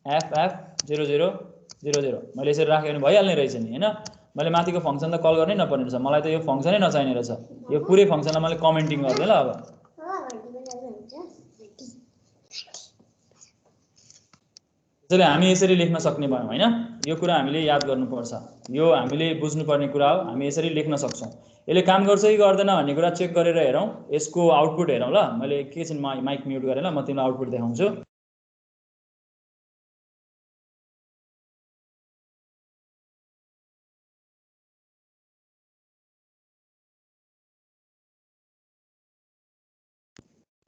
FF0000 मैले यसरी राखेँ भने भइहाल्ने रहेछ नि हैन। मैले माथिको फङ्सन त कल गर्नै नपर्ने रहेछ। मलाई त यो फङ्सनै नचाहिने रहेछ। यो पुरै फङ्सनलाई मैले कमेन्टिङ गर्दिएँ ल। अब त्यसैले हामी यसरी लेख्न सक्ने भयौँ हैन। यो कुरा हामीले याद गर्नुपर्छ। यो हामीले बुझ्नुपर्ने कुरा हो। हामी यसरी लेख्न सक्छौँ। यसले काम गर्छ कि गर्दैन भन्ने कुरा चेक गरेर हेरौँ। यसको आउटपुट हेरौँ ल। मैले एकैछिन माइक म्युट गरेँ ल, म तिमीलाई आउटपुट देखाउँछु।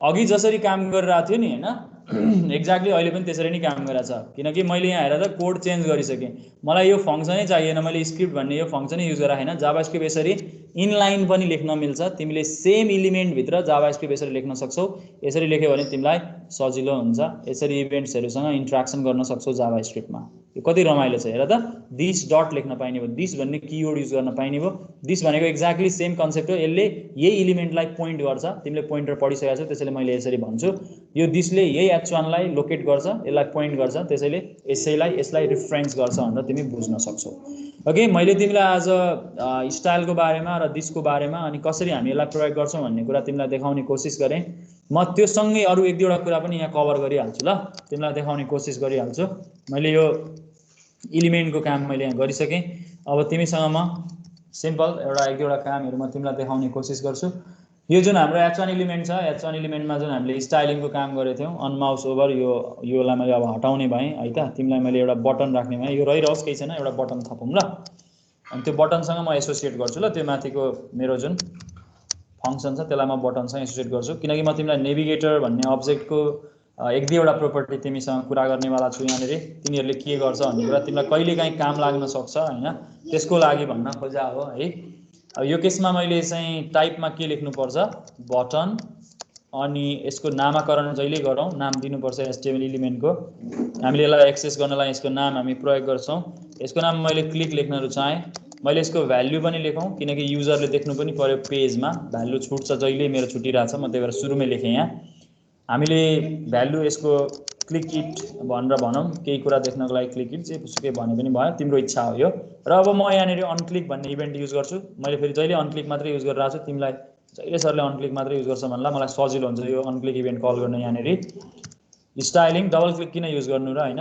अघि जसरी काम गरिरहेको थियो नि हैन, एक्ज्याक्टली अहिले पनि त्यसरी नै काम गरिरहेछ। किनकि मैले यहाँ हेर त कोड चेन्ज गरिसकेँ। मलाई यो फङ्सनै चाहिएन, मैले स्क्रिप्ट भन्ने यो फङ्सनै युज गरेर हैन। जाभास्क्रिप्ट यसरी इनलाइन पनि लेख्न मिल्छ। तिमीले सेम इलिमेन्टभित्र जाभास्क्रिप्ट यसरी लेख्न सक्छौ। यसरी लेख्यो भने तिमीलाई सजिलो हुन्छ। यसरी इभेन्ट्सहरूसँग इन्ट्र्याक्सन गर्न सक्छौ जाभास्क्रिप्टमा। यो कति रमाइलो छ हेर त। दिस डट लेख्न पाइने भयो, दिस भन्ने किवर्ड युज गर्न पाइने भयो। दिस भनेको एक्ज्याक्टली सेम कन्सेप्ट हो। यसले यही इलिमेन्टलाई पोइन्ट गर्छ। तिमीले पोइन्टर पढिसकेका छौ, त्यसैले मैले यसरी भन्छु। यो दिसले यही H1 लाई लोकेट गर्छ, यसलाई पोइन्ट गर्छ, त्यसैले यसलाई रिफरेन्स गर्छ भनेर तिमी बुझ्न सक्छौ। ओके, मैले तिमीलाई आज स्टाइलको बारेमा र दिसको बारेमा अनि कसरी हामी यसलाई प्रयोग गर्छौँ भन्ने कुरा तिमीलाई देखाउने कोसिस गरेँ। म त्यो सँगै अरू एक दुईवटा कुरा पनि यहाँ कभर गरिहाल्छु ल, तिमीलाई देखाउने कोसिस गरिहाल्छु। मैले यो इलिमेन्टको काम मैले यहाँ गरिसकेँ। अब तिमीसँग म सिम्पल एउटा एक दुईवटा कामहरू म तिमीलाई देखाउने कोसिस गर्छु। यो जुन हाम्रो H1 इलिमेन्ट छ, H1 इलिमेन्टमा जुन हामीले स्टाइलिङको काम गरेको थियौँ, अनमाउस ओभर योलाई मैले अब हटाउने भएँ है त। तिमीलाई मैले एउटा बटन राख्ने भएँ। यो रहिरहोस्, केही छैन, एउटा बटन थपौँ ल। अनि त्यो बटनसँग म एसोसिएट गर्छु ल। त्यो माथिको मेरो जुन फङ्सन छ त्यसलाई म बटनसँग एसोसिएट गर्छु। किनकि म तिमीलाई नेभिगेटर भन्ने अब्जेक्टको एक दुईवटा प्रोपर्टी तिमीसँग कुरा गर्नेवाला छु यहाँनिर। तिनीहरूले के गर्छ भन्ने कुरा तिमीलाई कहिलेकाहीँ काम लाग्न सक्छ हैन, त्यसको लागि भन्न खोजा हो है। अब यो केसमा मैले चाहिँ टाइपमा के लेख्नुपर्छ, बटन, अनि यसको नामाकरण जहिले गरौँ नाम दिनुपर्छ HTML इलिमेन्टको। हामीले यसलाई एक्सेस गर्नलाई यसको नाम हामी प्रयोग गर्छौँ। यसको नाम मैले क्लिक लेख्न रुचाएँ। मैले यसको भ्याल्यु पनि लेखौँ किनकि युजरले देख्नु पनि पर्यो पेजमा। भ्याल्यु छुट्छ जहिले मेरो छुटिरहेछ, म त्यही भएर सुरुमै लेखेँ यहाँ। हामीले भ्याल्यु यसको क्लिक इट भनेर भनौँ, केही कुरा देख्नको लागि क्लिक इट जेसुकै भने पनि भयो, तिम्रो इच्छा हो यो। र अब म यहाँनिर अनक्लिक भन्ने इभेन्ट युज गर्छु। मैले फेरि जहिले अनक्लिक मात्रै युज गरिरहेको छु, तिमीलाई जहिले सरले अनक्लिक मात्रै युज गर्छ भन्ला मलाई सजिलो हुन्छ यो अनक्लिक इभेन्ट कल गर्न। यहाँनिर स्टाइलिङ डबल क्लिक किन युज गर्नु र हैन,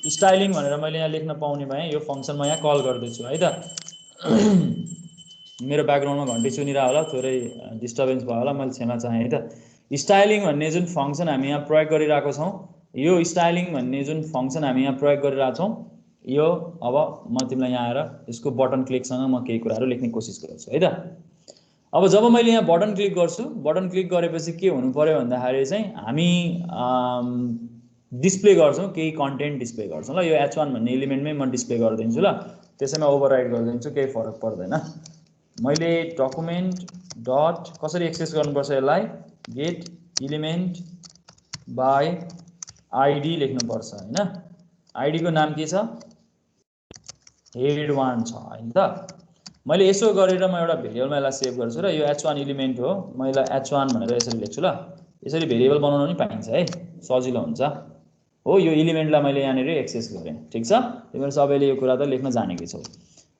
स्टाइलिङ भनेर मैले यहाँ लेख्न पाउने भएँ। यो फङ्सन म यहाँ कल गर्दैछु है त। मेरो ब्याकग्राउन्डमा घन्टी सुनिरहेको होला, थोरै डिस्टर्बेन्स भयो होला, मैले क्षमा चाहेँ है त। स्टाइलिङ भन्ने जुन फङ्सन हामी यहाँ प्रयोग गरिरहेको छौँ, यो स्टाइलिङ भन्ने जुन फङ्सन हामी यहाँ प्रयोग गरिरहेको छौँ, यो अब म तिमीलाई यहाँ आएर यसको बटन क्लिकसँग म केही कुराहरू लेख्ने कोसिस गर्छु है त। अब जब मैले यहाँ बटन क्लिक गर्छु, बटन क्लिक गरेपछि के हुनु पर्यो भन्दाखेरि चाहिँ हामी डिस्प्ले गर्छौँ, केही कन्टेन्ट डिस्प्ले गर्छौँ ल। यो H1 भन्ने इलिमेन्टमै म डिस्प्ले गरिदिन्छु ल, त्यसैमा ओभरराइड गरिदिन्छु, केही फरक पर्दैन। मैले डकुमेन्ट डट कसरी एक्सेस गर्नुपर्छ यसलाई, गेट इलिमेन्ट बाई आइडी लेख्नुपर्छ हैन। आइडी को नाम के छ head1 छ हैन त। मैले यसो गरेर म एउटा भेरिएबलमा यसलाई सेभ गर्छु र यो h1 एलिमेन्ट हो, म यसलाई h1 भनेर यसरी लेख्छु ल। यसरी भेरिएबल बनाउन पनि पाइन्छ है, सजिलो हुन्छ हो। यो एलिमेन्टलाई मैले यहाँनिर एक्सेस गरेँ, ठीक छ। तिमीहरू सबैले यो कुरा त लेख्न जानेकै छौ।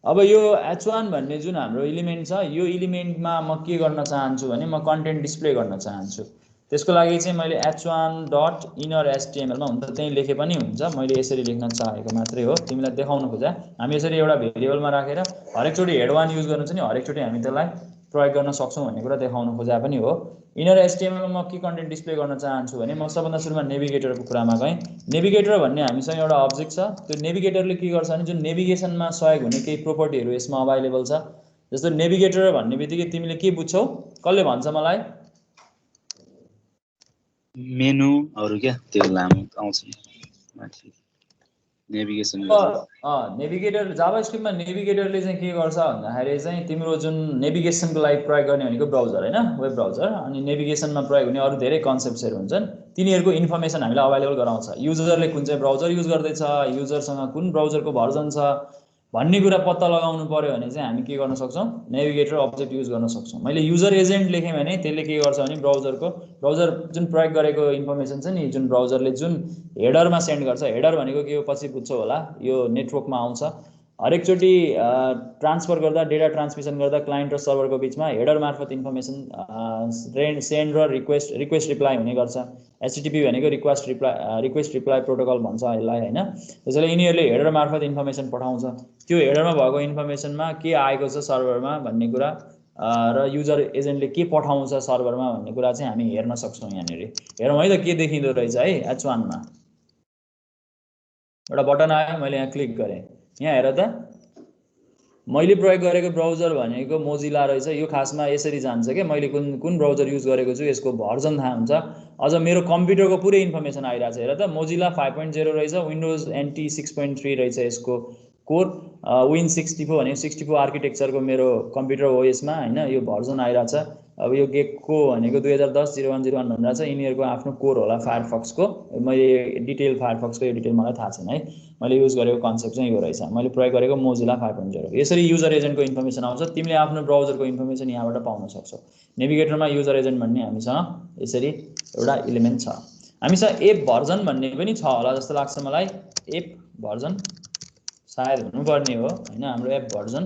अब यो h1 भन्ने जुन हाम्रो एलिमेन्ट छ, यो एलिमेन्टमा म के गर्न चाहन्छु भने म कन्टेन्ट डिस्प्ले गर्न चाहन्छु। त्यसको लागि चाहिँ मैले h1.inner.html मा हुन त त्यही लेखे पनि हुन्छ, मैले यसरी लेख्न चाहेको मात्रै हो, तिमीलाई देखाउन खोजे। हामी यसरी एउटा भेरिएबलमा राखेर हरेकचोटि head1 युज गर्नु छ नि हरेकचोटि हामी त्यसलाई प्रयोग गर्न सक्छौं भन्ने कुरा देखाउन खोजे पनि हो। इनर एचटीएमएल मा म के कन्टेन्ट डिस्प्ले गर्न चाहन्छु भने म सबभन्दा सुरुमा नेभिगेटरको कुरामा गएँ। नेभिगेटर भन्ने हामीसँग एउटा अब्जेक्ट छ, त्यो नेभिगेटरले के गर्छ भने जुन नेभिगेसनमा सहयोग हुने केही प्रोपर्टीहरू यसमा अभाइलेबल छ। जस्तो नेभिगेटर भन्ने बित्तिकै तिमीले के बुझ्छौ, कसले भन्छ मलाई?
मेनुहरु क्या त्यो लामो आउँछ माथि नेभिगेसन गर्छ।
नेभिगेटर जाभास्क्रिप्टमा नेभिगेटरले चाहिँ के गर्छ भन्दाखेरि चाहिँ तिम्रो जुन नेभिगेसनको लागि प्रयोग गर्ने भनेको ब्राउजर हैन, वेब ब्राउजर, अनि नेभिगेसनमा प्रयोग हुने अरु धेरै कन्सेप्ट्सहरु हुन्छन्, तिनीहरुको इन्फर्मेसन हामीलाई अभाइलेबल गराउँछ। युजरले कुन चाहिँ ब्राउजर युज गर्दैछ, युजरसँग कुन ब्राउजरको भर्जन छ भन्ने कुरा पत्ता लगाउनु पर्यो भने चाहिँ हामी के गर्न सक्छौं, नेभिगेटर अब्जेक्ट युज गर्न सक्छौं। मैले युजर एजेन्ट लेखेँ भने त्यसले के गर्छ भने ब्राउजर जुन प्रयोग गरेको इन्फर्मेसन छ नि, जुन ब्राउजरले जुन हेडरमा सेन्ड गर्छ, हेडर भनेको के हो पछि बुझ्छौ होला, यो नेटवर्कमा आउँछ। हरेकचोटि ट्रान्सफर गर्दा, डेटा ट्रान्समिसन गर्दा क्लाइन्ट र सर्भरको बीचमा हेडर मार्फत इन्फर्मेसन सेन्ड र रिक्वेस्ट रिप्लाई हुने गर्छ। एचटीटीपी भनेको रिक्वेस्ट रिप्लाई प्रोटोकल भन्छ यसलाई हैन। त्यसैले यिनीहरुले हेडर मार्फत इन्फर्मेसन पठाउँछ। त्यो हेडरमा भएको इन्फर्मेसनमा के आएको छ सर्भरमा भन्ने कुरा र युजर एजेन्टले के पठाउँछ सर्भरमा भन्ने कुरा चाहिँ हामी हेर्न सक्छौं। यहाँनिर हेरौँ है त के देखिँदो रहेछ है। h1 मा एउटा बटन आयो, मैले यहाँ क्लिक गरेँ। यहाँ हेर त, मैले प्रयोग गरेको ब्राउजर भनेको मोजिला रहेछ। यो खासमा यसरी जान्छ के मैले कुन ब्राउजर युज गरेको छु यसको भर्जन थाहा हुन्छ। अझ मेरो कम्प्युटरको पुरै इन्फर्मेसन आइराछ। हेर त, मोजिला 5.0 रहेछ, विन्डोज NT 6.3 रहेछ यसको कोर, विन 64 भने 64 आर्किटेक्चरको मेरो कम्प्युटर हो यसमा हैन। यो भर्जन आइराछ। अब यो गेकको भनेको 2010-01 भनिरहेछ। यिनीहरुको आफ्नो कोर होला फायरफक्सको। मैले डिटेल फायरफक्सको यो डिटेल मलाई थाहा छैन है। मैले युज गरेको कन्सेप्ट चाहिँ यो रहेछ। मैले प्रयोग गरेको मोजिला 5.0। यसरी युजर एजेन्टको इन्फर्मेसन आउँछ। तिमीले आफ्नो ब्राउजरको इन्फर्मेसन यहाँबाट पाउन सक्छौ। नेभिगेटरमा युजर एजेन्ट भन्ने हामीसँग यसरी एउटा एलिमेन्ट छ। हामीसँग एप भर्जन भन्ने पनि छ होला जस्तो लाग्छ मलाई। एप भर्जन सायद हुनुपर्ने हो हैन, हाम्रो एप भर्जन।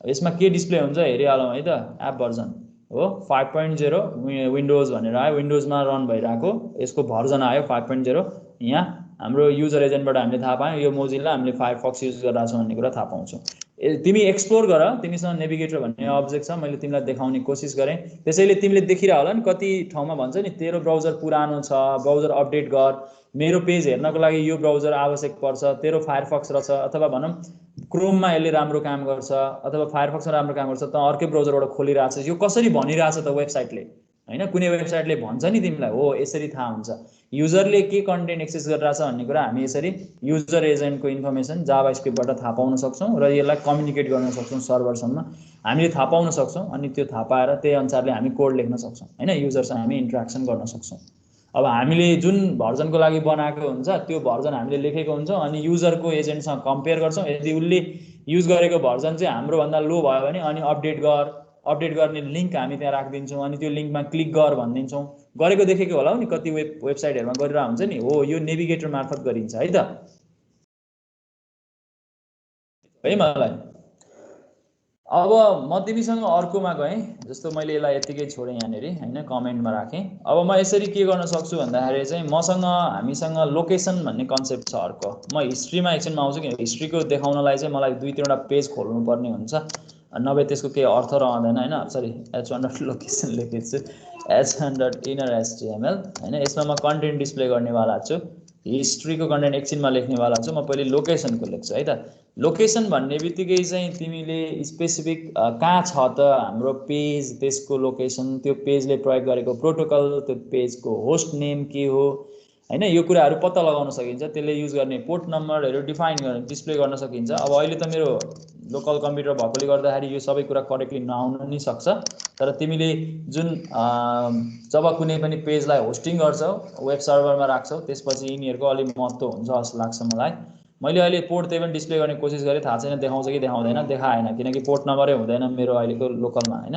यसमा के डिस्प्ले हुन्छ हेरिहालौँ है त। एप भर्जन हो 5.0 विन्डोज भनेर आयो, विन्डोजमा रन भइरहेको, यसको भर्जन आयो 5.0। यहाँ हाम्रो युजर एजेन्टबाट हामीले थाहा पायौँ यो मोजिला हामीले फायरफक्स युज गरिरहेछौँ भन्ने कुरा थाहा पाउँछौँ। तिमी एक्सप्लोर गर, तिमीसँग नेभिगेटर भन्ने अब्जेक्ट छ, मैले तिमीलाई देखाउने कोसिस गरेँ। त्यसैले तिमीले देखिरह होला नि कति ठाउँमा भन्छ नि तेरो ब्राउजर पुरानो छ, ब्राउजर अपडेट गर, मेरो पेज हेर्नको लागि यो ब्राउजर आवश्यक पर्छ, तेरो फायरफक्स रहेछ, अथवा भनौँ क्रोममा यसले राम्रो काम गर्छ अथवा फायरफक्समा राम्रो काम गर्छ, त अर्कै ब्राउजरबाट खोलिरहेछ। यो कसरी भनिरहेछ त वेबसाइटले हैन, कुनै वेबसाइटले भन्छ नि तिमीलाई, हो यसरी थाहा हुन्छ युजरले के कन्टेन्ट एक्सेस गरिरहेछ भन्ने कुरा। हामी यसरी युजर एजेन्टको इन्फर्मेसन जाभास्क्रिप्टबाट थाहा पाउन सक्छौँ र यसलाई कम्युनिकेट गर्न सक्छौँ सर्भरसम्म। हामीले थाहा पाउन सक्छौँ अनि त्यो थाहा पाएर त्यही अनुसारले हामी कोड लेख्न सक्छौँ हैन, युजरसँग हामी इन्टरेक्सन गर्न सक्छौँ। अब हामीले जुन भर्जनको लागि बनाएको हुन्छ त्यो भर्जन हामीले लेखेको हुन्छौँ अनि युजरको एजेन्टसँग कम्पेयर गर्छौँ। यदि उसले युज गरेको भर्जन चाहिँ हाम्रो भन्दा लो भयो भने अनि अपडेट गर्ने लिंक हामी त्यहाँ राखिदिन्छौँ अनि त्यो लिंकमा क्लिक गर भनिदिन्छौँ। गरेको देखेको होला नि कति वेबसाइटहरुमा गरिरा हुन्छ नि, हो यो नेभिगेटर मार्फत गरिन्छ है त है मलाई। अब म तिमीसँग अर्कोमा गएँ, जस्तो मैले यसलाई यतिकै छोडेँ यहाँनिर हैन, कमेन्टमा राखेँ। अब म यसरी के गर्न सक्छु भन्दाखेरि चाहिँ हामीसँग लोकेसन भन्ने कन्सेप्ट छ अर्को। म हिस्ट्रीमा एकछिनमा आउँछु कि हिस्ट्रीको देखाउनलाई चाहिँ मलाई 2-3 वटा पेज खोल्नु पर्ने हुन्छ, नभए त्यसको केही अर्थ रहँदैन हैन। सरी h1.location लेखेको छु, h1.inner.html हैन। यसमा म कन्टेन्ट डिस्प्ले गर्नेवाला छु, हिस्ट्रीको कन्टेन्ट एकछिनमा लेख्नेवाला छु। म पहिले लोकेसनको लेख्छु है त। लोकेसन भन्ने बित्तिकै चाहिँ तिमीले स्पेसिफिक कहाँ छ त हाम्रो पेज, त्यसको लोकेसन, त्यो पेजले प्रयोग गरेको प्रोटोकल, त्यो पेजको होस्ट नेम के हो हैन, यो कुराहरू पत्ता लगाउन सकिन्छ। त्यसले युज गर्ने पोर्ट नम्बरहरू डिस्प्ले गर्न सकिन्छ। अब अहिले त मेरो लोकल कम्प्युटर भएकोले गर्दाखेरि यो सबै कुरा करेक्टली नआउन नि सक्छ, तर तिमीले जुन जब कुनै पनि पेजलाई होस्टिङ गर्छौ वेब सर्भरमा राख्छौ त्यसपछि यिनीहरूको अलि महत्त्व हुन्छ जस्तो लाग्छ मलाई। मैले अहिले पोर्ट 7 डिस्प्ले गर्ने कोसिस गरेँ, थाहा छैन देखाउँछ कि देखाउँदैन, देखाएन किनकि पोर्ट नम्बरै हुँदैन मेरो अहिलेको लोकलमा हैन।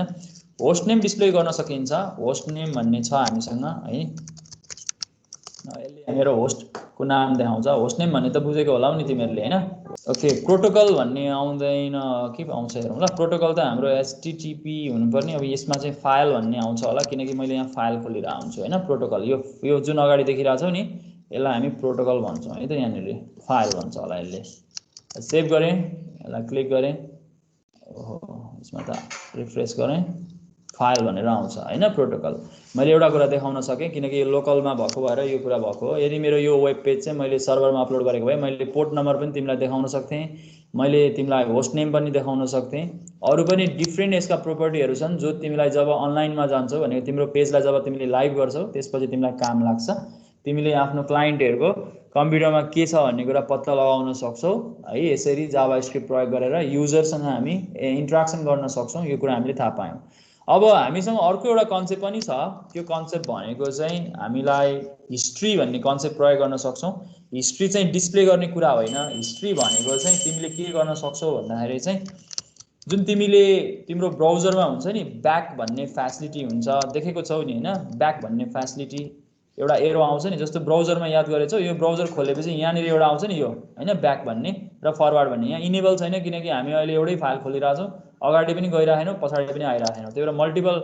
होस्ट नेम डिस्प्ले गर्न सकिन्छ, होस्ट नेम भन्ने छ हामीसँग है। यसले मेरो होस्टको नाम देखाउँछ, होस्ट नेम भन्ने त बुझेको होला नि तिमीहरूले हैन। ओके, प्रोटोकल भन्ने आउँदैन के आउँछ हेरौँ ल। प्रोटोकल त हाम्रो एचटीटीपी हुनुपर्ने, अब यसमा चाहिँ फाइल भन्ने आउँछ होला किनकि मैले यहाँ फाइल खोलिरहेको हुन्छु हैन। प्रोटोकल यो जुन अगाडि देखिरहेछौ नि यसलाई हामी प्रोटोकल भन्छौँ है त, यहाँनिर फाइल भन्छ होला यसले। सेभ गरेँ, यसलाई क्लिक गरेँ, ओहो यसमा त रिफ्रेस गरेँ, फाइल भनेर आउँछ हैन प्रोटोकल। मैले एउटा कुरा देखाउन सकेँ किनकि यो लोकलमा भएको भएर यो कुरा भएको हो। यदि मेरो यो वेब पेज चाहिँ मैले सर्भरमा अपलोड गरेको भए मैले पोर्ट नम्बर पनि तिमीलाई देखाउन सक्थेँ, मैले तिमीलाई होस्ट नेम पनि देखाउन सक्थेँ, अरू पनि डिफ्रेन्ट यसका प्रोपर्टीहरू छन् जो तिमीलाई जब अनलाइनमा जान्छौ भने तिम्रो पेजलाई जब तिमीले लाइभ गर्छौ त्यसपछि तिमीलाई काम लाग्छ। तिमीले आफ्नो क्लाइन्टहरूको कम्प्युटरमा के छ भन्ने कुरा पत्ता लगाउन सक्छौ है। यसरी जाभास्क्रिप्ट प्रयोग गरेर युजरसँग हामी इन्टरेक्सन गर्न सक्छौँ, यो कुरा हामीले थाहा पायौँ। अब हामीसँग अर्को एउटा कन्सेप्ट पनि छ, त्यो कन्सेप्ट भनेको चाहिँ हामीलाई हिस्ट्री भन्ने कन्सेप्ट प्रयोग गर्न सक्छौँ। हिस्ट्री चाहिँ डिस्प्ले गर्ने कुरा होइन, हिस्ट्री भनेको चाहिँ तिमीले के गर्न सक्छौ भन्दाखेरि चाहिँ जुन तिमीले तिम्रो ब्राउजरमा हुन्छ नि ब्याक भन्ने फ्यासिलिटी हुन्छ, देखेको छौ नि हैन। ब्याक भन्ने फ्यासिलिटी एउटा एरो आउँछ नि, जस्तो ब्राउजरमा याद गरेछौ, यो ब्राउजर खोलेपछि यहाँनिर एउटा आउँछ नि यो हैन ब्याक भन्ने र फरवर्ड भन्ने। यहाँ इनेबल छैन किनकि हामी अहिले एउटै फाइल खोलिरहेछौँ, अगाडि पनि गइरहेनौँ पछाडि पनि आइरहेनौँ, त्यही भएर मल्टिपल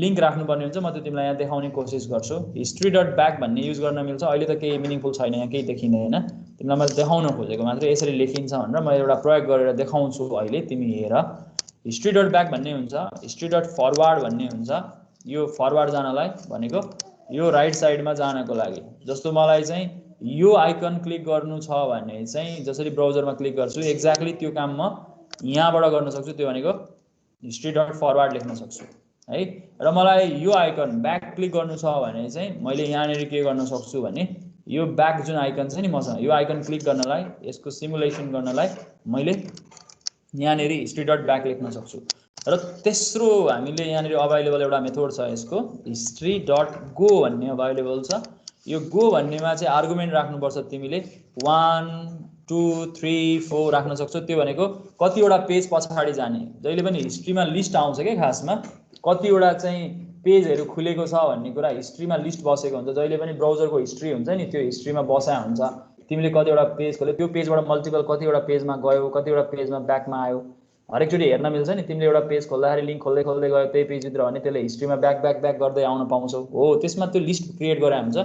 लिङ्क राख्नुपर्ने हुन्छ। म त्यो तिमीलाई यहाँ देखाउने कोसिस गर्छु। हिस्ट्री डट ब्याक भन्ने युज गर्न मिल्छ, अहिले त केही मिनिङफुल छैन, यहाँ केही देखिँदैन हैन, तिमीलाई मैले देखाउन खोजेको मात्रै यसरी लेखिन्छ भनेर म एउटा प्रयोग गरेर देखाउँछु अहिले, तिमी हेर। हिस्ट्री डट ब्याक भन्ने हुन्छ, हिस्ट्री डट फरवर्ड भन्ने हुन्छ। यो फरवर्ड जानलाई भनेको यो राइट साइडमा जानको लागि, जस्तो मलाई चाहिँ यो आइकन क्लिक गर्नु छ भने चाहिँ जसरी ब्राउजरमा क्लिक गर्छु एक्ज्याक्टली त्यो काम म यहाँबाट गर्न सक्छु, त्यो भनेको हिस्ट्री डट फरवर्ड लेख्न सक्छु है। र मलाई यो आइकन ब्याक क्लिक गर्नु छ भने चाहिँ मैले यहाँनिर के गर्न सक्छु भने यो ब्याक जुन आइकन छ नि मसँग, यो आइकन क्लिक गर्नलाई यसको सिमुलेसन गर्नलाई मैले यहाँनिर हिस्ट्री डट ब्याक लेख्न सक्छु। र तेस्रो हामीले यहाँनिर अभाइलेबल एउटा मेथड छ यसको, हिस्ट्री डट गो भन्ने अभाइलेबल छ। यो गो भन्नेमा चाहिँ आर्गुमेन्ट राख्नुपर्छ तिमीले, 1 2 3 4 राख्न सक्छौ। त्यो भनेको कतिवटा पेज पछाडि जाने, जहिले पनि हिस्ट्रीमा लिस्ट आउँछ क्या खासमा, कतिवटा चाहिँ पेजहरू खुलेको छ भन्ने कुरा हिस्ट्रीमा लिस्ट बसेको हुन्छ। जहिले पनि ब्राउजरको हिस्ट्री हुन्छ नि त्यो हिस्ट्रीमा बसेको हुन्छ, तिमीले कतिवटा पेज खोल्यो त्यो पेजबाट मल्टिपल कतिवटा पेजमा गयो, कतिवटा पेजमा ब्याकमा आयो, हरेकचोटि हेर्न मिल्छ नि। तिमीले एउटा पेज खोल्दाखेरि लिङ्क खोल्दै खोल्दै गयो त्यही पेजभित्र भने त्यसले हिस्ट्रीमा ब्याक ब्याक ब्याक गर्दै आउन पाउँछौ हो, त्यसमा त्यो लिस्ट क्रिएट गरे हुन्छ,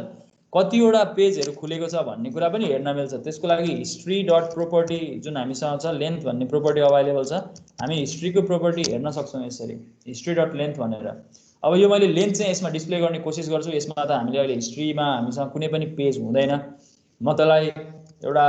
कतिवटा पेजहरू खुलेको छ भन्ने कुरा पनि हेर्न मिल्छ। त्यसको लागि हिस्ट्री डट प्रोपर्टी जुन हामीसँग छ लेन्थ भन्ने प्रोपर्टी अभाइलेबल छ, हामी हिस्ट्रीको प्रोपर्टी हेर्न सक्छौँ यसरी हिस्ट्री डट लेन्थ भनेर। अब यो मैले लेन्थ चाहिँ यसमा डिस्प्ले गर्ने कोसिस गर्छु, यसमा त हामीले अहिले हिस्ट्रीमा हामीसँग कुनै पनि पेज हुँदैन, म तँलाई एउटा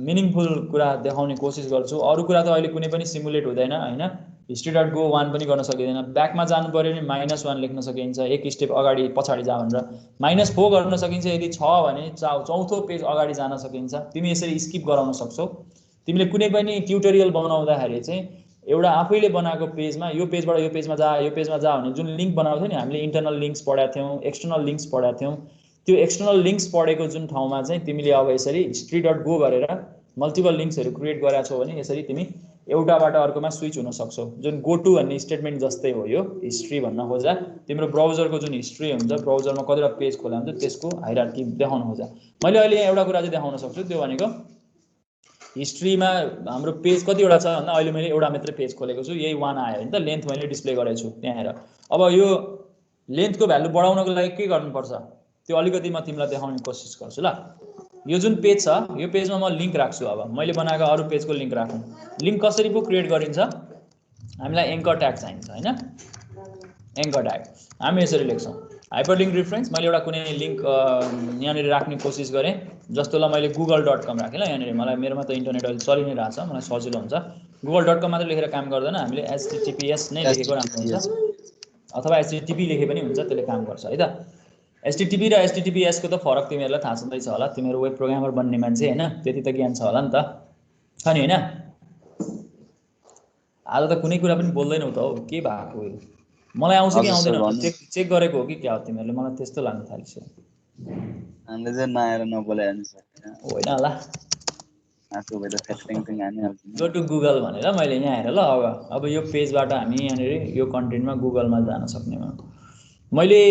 मिनिङफुल कुरा देखाउने कोसिस गर्छु। अरू कुरा त अहिले कुनै पनि सिमुलेट हुँदैन हैन। हिस्ट्री डट गो 1 पनि गर्न सकिँदैन, ब्याकमा जानु पर्यो भने -1 लेख्न सकिन्छ, एक स्टेप अगाडि पछाडि जा भनेर। -4 गर्न सकिन्छ, यदि छ भने चौथो पेज अगाडि जान सकिन्छ। तिमी यसरी स्किप गराउन सक्छौ। तिमीले कुनै पनि ट्युटोरियल बनाउँदाखेरि चाहिँ एउटा आफैले बनाएको पेजमा यो पेजबाट यो पेजमा जा, यो पेजमा जा भने जुन लिङ्क बनाउँथ्यौ नि हामीले, इन्टरनल लिङ्क्स पढाएको थियौँ, एक्सटर्नल लिङ्क्स पढाएको थियौँ, त्यो एक्सटर्नल लिङ्क्स पढेको जुन ठाउँमा चाहिँ तिमीले अब यसरी हिस्ट्री डट गो गरेर मल्टिपल लिङ्क्सहरू क्रिएट गरेका छौ भने यसरी तिमी एउटाबाट अर्कोमा स्विच हुन सक्छौ। जुन गो टु भन्ने स्टेटमेन्ट जस्तै हो यो हिस्ट्री भन्न खोज्दा, तिम्रो ब्राउजरको जुन हिस्ट्री हुन्छ, ब्राउजरमा कतिवटा पेज खोला हुन्छ त्यसको हाइरार्की देखाउन खोज्दा मैले अहिले यहाँ एउटा कुरा चाहिँ देखाउन सक्छु, त्यो भनेको हिस्ट्रीमा हाम्रो पेज कतिवटा छ भन्दा अहिले मैले एउटा मात्रै पेज खोलेको छु, यही 1 आयो नि त, लेन्थ मैले डिस्प्ले गरेको छु त्यहाँ हेर। अब यो लेन्थको भ्यालु बढाउनको लागि के गर्नुपर्छ त्यो अलिकति म तिमीलाई देखाउने कोसिस गर्छु ल। यो जुन पेज छ यो पेजमा म लिङ्क राख्छु, अब मैले बनाएको अरू पेजको लिङ्क राखौँ। लिङ्क कसरी पो क्रिएट गरिन्छ, हामीलाई एङ्कर ट्याग चाहिन्छ हैन। एङ्कर ट्याग हामी यसरी लेख्छौँ हाइपरलिङ्क रेफरेन्स। मैले एउटा कुनै लिङ्क यहाँनिर राख्ने कोसिस गरेँ, जस्तो ल मैले google.com राखेँ ल यहाँनिर, मलाई मेरोमा त इन्टरनेट अहिले चलि नै रहेछ, मलाई सजिलो हुन्छ। google.com मात्र लेखेर काम गर्दैन, हामीले https नै लेखेको राम्रो हुन्छ, अथवा http लेखे पनि हुन्छ, त्यसले काम गर्छ है त। http र https को त फरक तिमीहरूलाई थाहा छँदैछ होला, तिमीहरू वेब प्रोग्रामर बन्ने मान्छे हैन, त्यति त ज्ञान छ होला नि त, छ नि हैन। आज त कुनै कुरा पनि बोल्दैनौ त हो, के भएको हो? मलाई आउँछ कि
हजुर सर,
आउँदैन
भन्नु।
चेक गरेको हो कि क्या हो तिमीहरूले? मलाई त्यस्तो लाग्न थालिसक्यो।
हामीले चाहिँ नआएर नबोले हाल्नु सर,
होइन होला।
आफू भएर फ्याक्टिङ हानिहाल्छ नि।
गो टु गुगल भनेर मैले यहाँ हेर ल। अब यो पेजबाट हामी यहाँनिर यो कन्टेन्टमा गुगलमा जान सक्ने भयो। मैले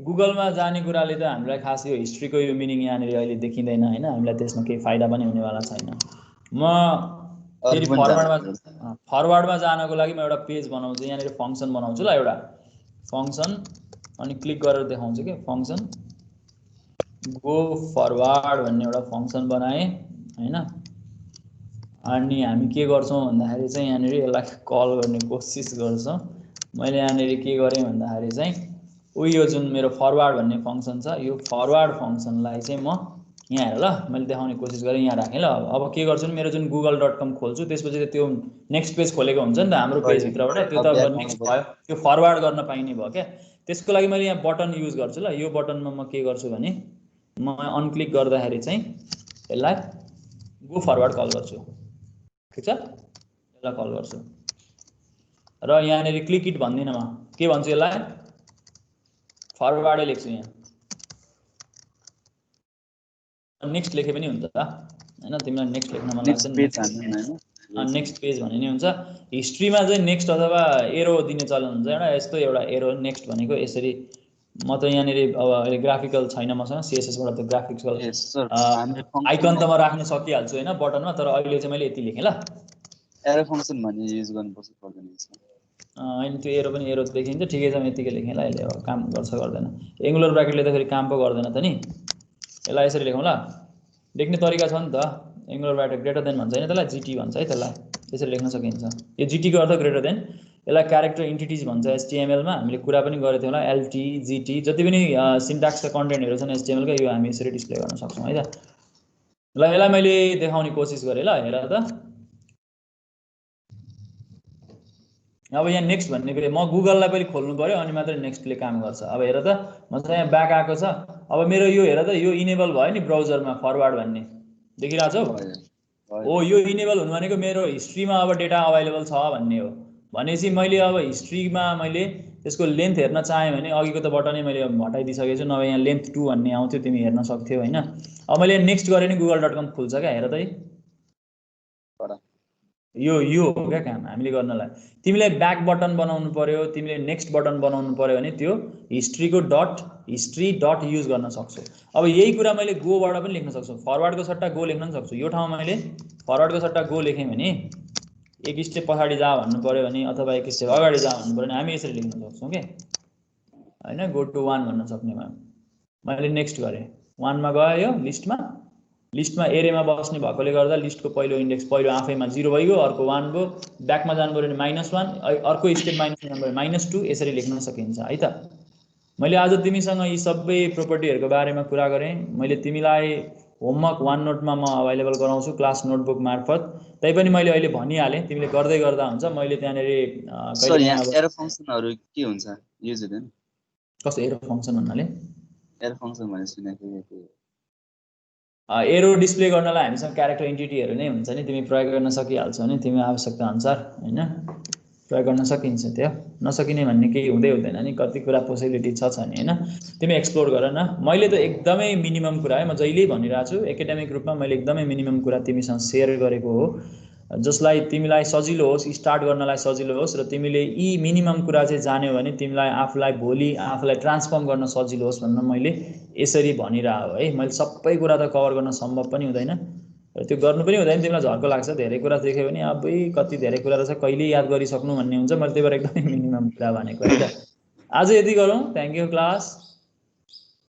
गुगलमा जाने कुराले त हामीलाई खास यो हिस्ट्रीको यो मिनिङ यहाँनिर अहिले देखिँदैन होइन, हामीलाई त्यसमा केही फाइदा पनि हुनेवाला छैन। म फेरि फरवर्डमा जानको लागि म एउटा पेज बनाउँछु, यहाँनिर फङ्सन बनाउँछु ल, एउटा फङ्सन, अनि क्लिक गरेर देखाउँछु कि फङ्सन गो फरवर्ड भन्ने एउटा फङ्सन बनाएँ होइन। अनि हामी के गर्छौँ भन्दाखेरि चाहिँ यहाँनिर यसलाई कल गर्ने कोसिस गर्छौँ। मैले यहाँनिर के गरेँ भन्दाखेरि चाहिँ यो जुन मेरो फरवर्ड भन्ने फङ्सन छ, यो फरवर्ड फङ्सनलाई चाहिँ म यहाँ हेर ल, मैले देखाउने कोसिस गरेँ, यहाँ राखेँ ल। अब के गर्छु नि, मेरो जुन google.com खोल्छु त्यसपछि त्यो नेक्स्ट पेज खोलेको हुन्छ नि त हाम्रो पेजभित्रबाट, त्यो त नेक्स्ट भयो, त्यो फरवर्ड गर्न पाइने भयो क्या। त्यसको लागि मैले यहाँ बटन युज गर्छु ल। यो बटनमा म के गर्छु भने म अनक्लिक गर्दाखेरि चाहिँ यसलाई गो फरवर्ड कल गर्छु, ठिक छ? यसलाई कल गर्छु र यहाँनिर क्लिक इट भन्दिनँ, म के भन्छु यसलाई फरवर्डै लेख्छु। यहाँ नेक्स्ट लेखे पनि हुन्छ होइन, तिमीलाई नेक्स्ट लेख्न मन लाग्छ नि, नेक्स्ट पेज भन्ने नै हुन्छ। हिस्ट्रीमा चाहिँ नेक्स्ट अथवा एरो दिने चलन हुन्छ एउटा, यस्तो एउटा एरो नेक्स्ट भनेको यसरी। म त यहाँनिर अब अहिले ग्राफिकल छैन मसँग, सिएसएसबाट त ग्राफिकल आइकन त म राख्न सकिहाल्छु होइन बटनमा, तर अहिले चाहिँ मैले यति लेखेँ ल।
एरो फङ्सन भन्ने युज गर्नुपर्छ पर्दैन?
होइन त्यो एरो पनि एरो देखिन्छ, ठिकै छ, म यतिकै लेखेँ ल। यसले अब काम गर्छ गर्दैन, एङ्गुलर ब्राकेटले त फेरि काम पो गर्दैन त नि। यसलाई यसरी लेखौँ ल, लेख्ने तरिका छ नि त। एङ्गुलर ब्राकेट ग्रेटर देन भन्छ होइन त्यसलाई, जिटी भन्छ है त्यसलाई, यसरी लेख्न सकिन्छ। यो जिटीको अर्थ ग्रेटर देन, यसलाई क्यारेक्टर इन्टिटिज भन्छ एचटिएमएलमा। हामीले कुरा पनि गरेको थियौँ होला, एलटी जिटी जति पनि सिन्ट्याक्सका कन्टेन्टहरू छन् एचटिएमएलका, यो हामी यसरी डिस्प्ले गर्न सक्छौँ है त। ल यसलाई मैले देखाउने कोसिस गरेँ ल, हेर त। अब यहाँ नेक्स्ट भन्ने कुरा, म गुगललाई पनि खोल्नु पऱ्यो अनि मात्रै नेक्स्टले काम गर्छ। अब हेर त, म चाहिँ यहाँ ब्याक आएको छ। अब मेरो यो हेर त, यो इनेबल भयो नि ब्राउजरमा फरवर्ड भन्ने, देखिरहेछौ हो? यो इनेबल हुनु भनेको मेरो हिस्ट्रीमा अब डेटा अभाइलेबल छ भन्ने हो। भनेपछि मैले अब हिस्ट्रीमा मैले त्यसको लेन्थ हेर्न चाहेँ भने अघिको त बटनै मैले हटाइदिइसकेको छु, नभए यहाँ लेन्थ 2 भन्ने आउँथ्यो, तिमी हेर्न सक्थ्यौ होइन। अब मैले नेक्स्ट गरेँ नि google.com खुल्छ क्या, हेर त यो हो क्या काम हामीले गर्नलाई। तिमीले ब्याक बटन बनाउनु पर्यो, तिमीले नेक्स्ट बटन बनाउनु पर्यो भने त्यो हिस्ट्री डट युज गर्न सक्छौ। अब यही कुरा मैले गोबाट पनि लेख्न सक्छु, फरवर्डको सट्टा गो लेख्न पनि सक्छु। यो ठाउँमा मैले फरवर्डको सट्टा गो लेखेँ भने एक स्टेप पछाडि जा भन्नु पर्यो भने, अथवा एक स्टेप अगाडि जा भन्नु पर्यो भने हामी यसरी लेख्न सक्छौँ क्या होइन। गो टु 1 भन्न सक्ने भयो। मैले नेक्स्ट गरेँ, 1मा गयो, यो लिस्टमा एरेमा बस्ने भएकोले गर्दा लिस्टको पहिलो इन्डेक्स पहिलो आफैमा 0 भइगयो, अर्को 1 भयो। ब्याकमा जानु पऱ्यो भने -1, अर्को स्टेप माइनस जानु पऱ्यो -2, यसरी लेख्न सकिन्छ है त। मैले आज तिमीसँग यी सबै प्रोपर्टीहरूको बारेमा कुरा गरेँ। मैले तिमीलाई होमवर्क OneNote-मा म अभाइलेबल गराउँछु क्लास नोटबुक मार्फत। तैपनि मैले अहिले भनिहालेँ, तिमीले गर्दै गर्दा हुन्छ। मैले त्यहाँनिर
एरो फङ्सनहरू के हुन्छ युज हुँदैन?
कस्तो एरो फङ्सन भन्नाले?
एरो फङ्सन भने सुनेको
एरो डिस्प्ले गर्नलाई हामीसँग क्यारेक्टर इन्टिटीहरू नै हुन्छ नि, तिमी प्रयोग गर्न सकिहाल्छौ नि तिमी आवश्यकता अनुसार होइन, प्रयोग गर्न सकिन्छ। त्यो नसकिने भन्ने केही हुँदैन नि, कति कुरा पोसिबिलिटी छ नि होइन। तिमी एक्सप्लोर गर न। मैले त एकदमै मिनिमम कुरा है, म जहिल्यै भनिरहेको छु एकाडेमिक रूपमा मैले एकदमै मिनिमम कुरा तिमीसँग सेयर गरेको हो, जसलाई तिमीलाई सजिलो होस्, स्टार्ट गर्नलाई सजिलो होस्, र तिमीले यी मिनिमम कुरा चाहिँ जान्यौ भने तिमीलाई आफूलाई भोलि आफूलाई ट्रान्सफर्म गर्न सजिलो होस् भनेर मैले यसरी भनिरहेको है। मैले सबै कुरा त कभर गर्न सम्भव पनि हुँदैन, र त्यो गर्नु पनि हुँदैन, तिमीलाई झर्को लाग्छ। धेरै कुरा देख्यो भने अबै कति धेरै कुरा रहेछ, कहिले याद गरिसक्नु भन्ने हुन्छ। मैले त्यही भएर एकदमै मिनिमम कुरा भनेको है त। आज यति गरौँ। Thank you class.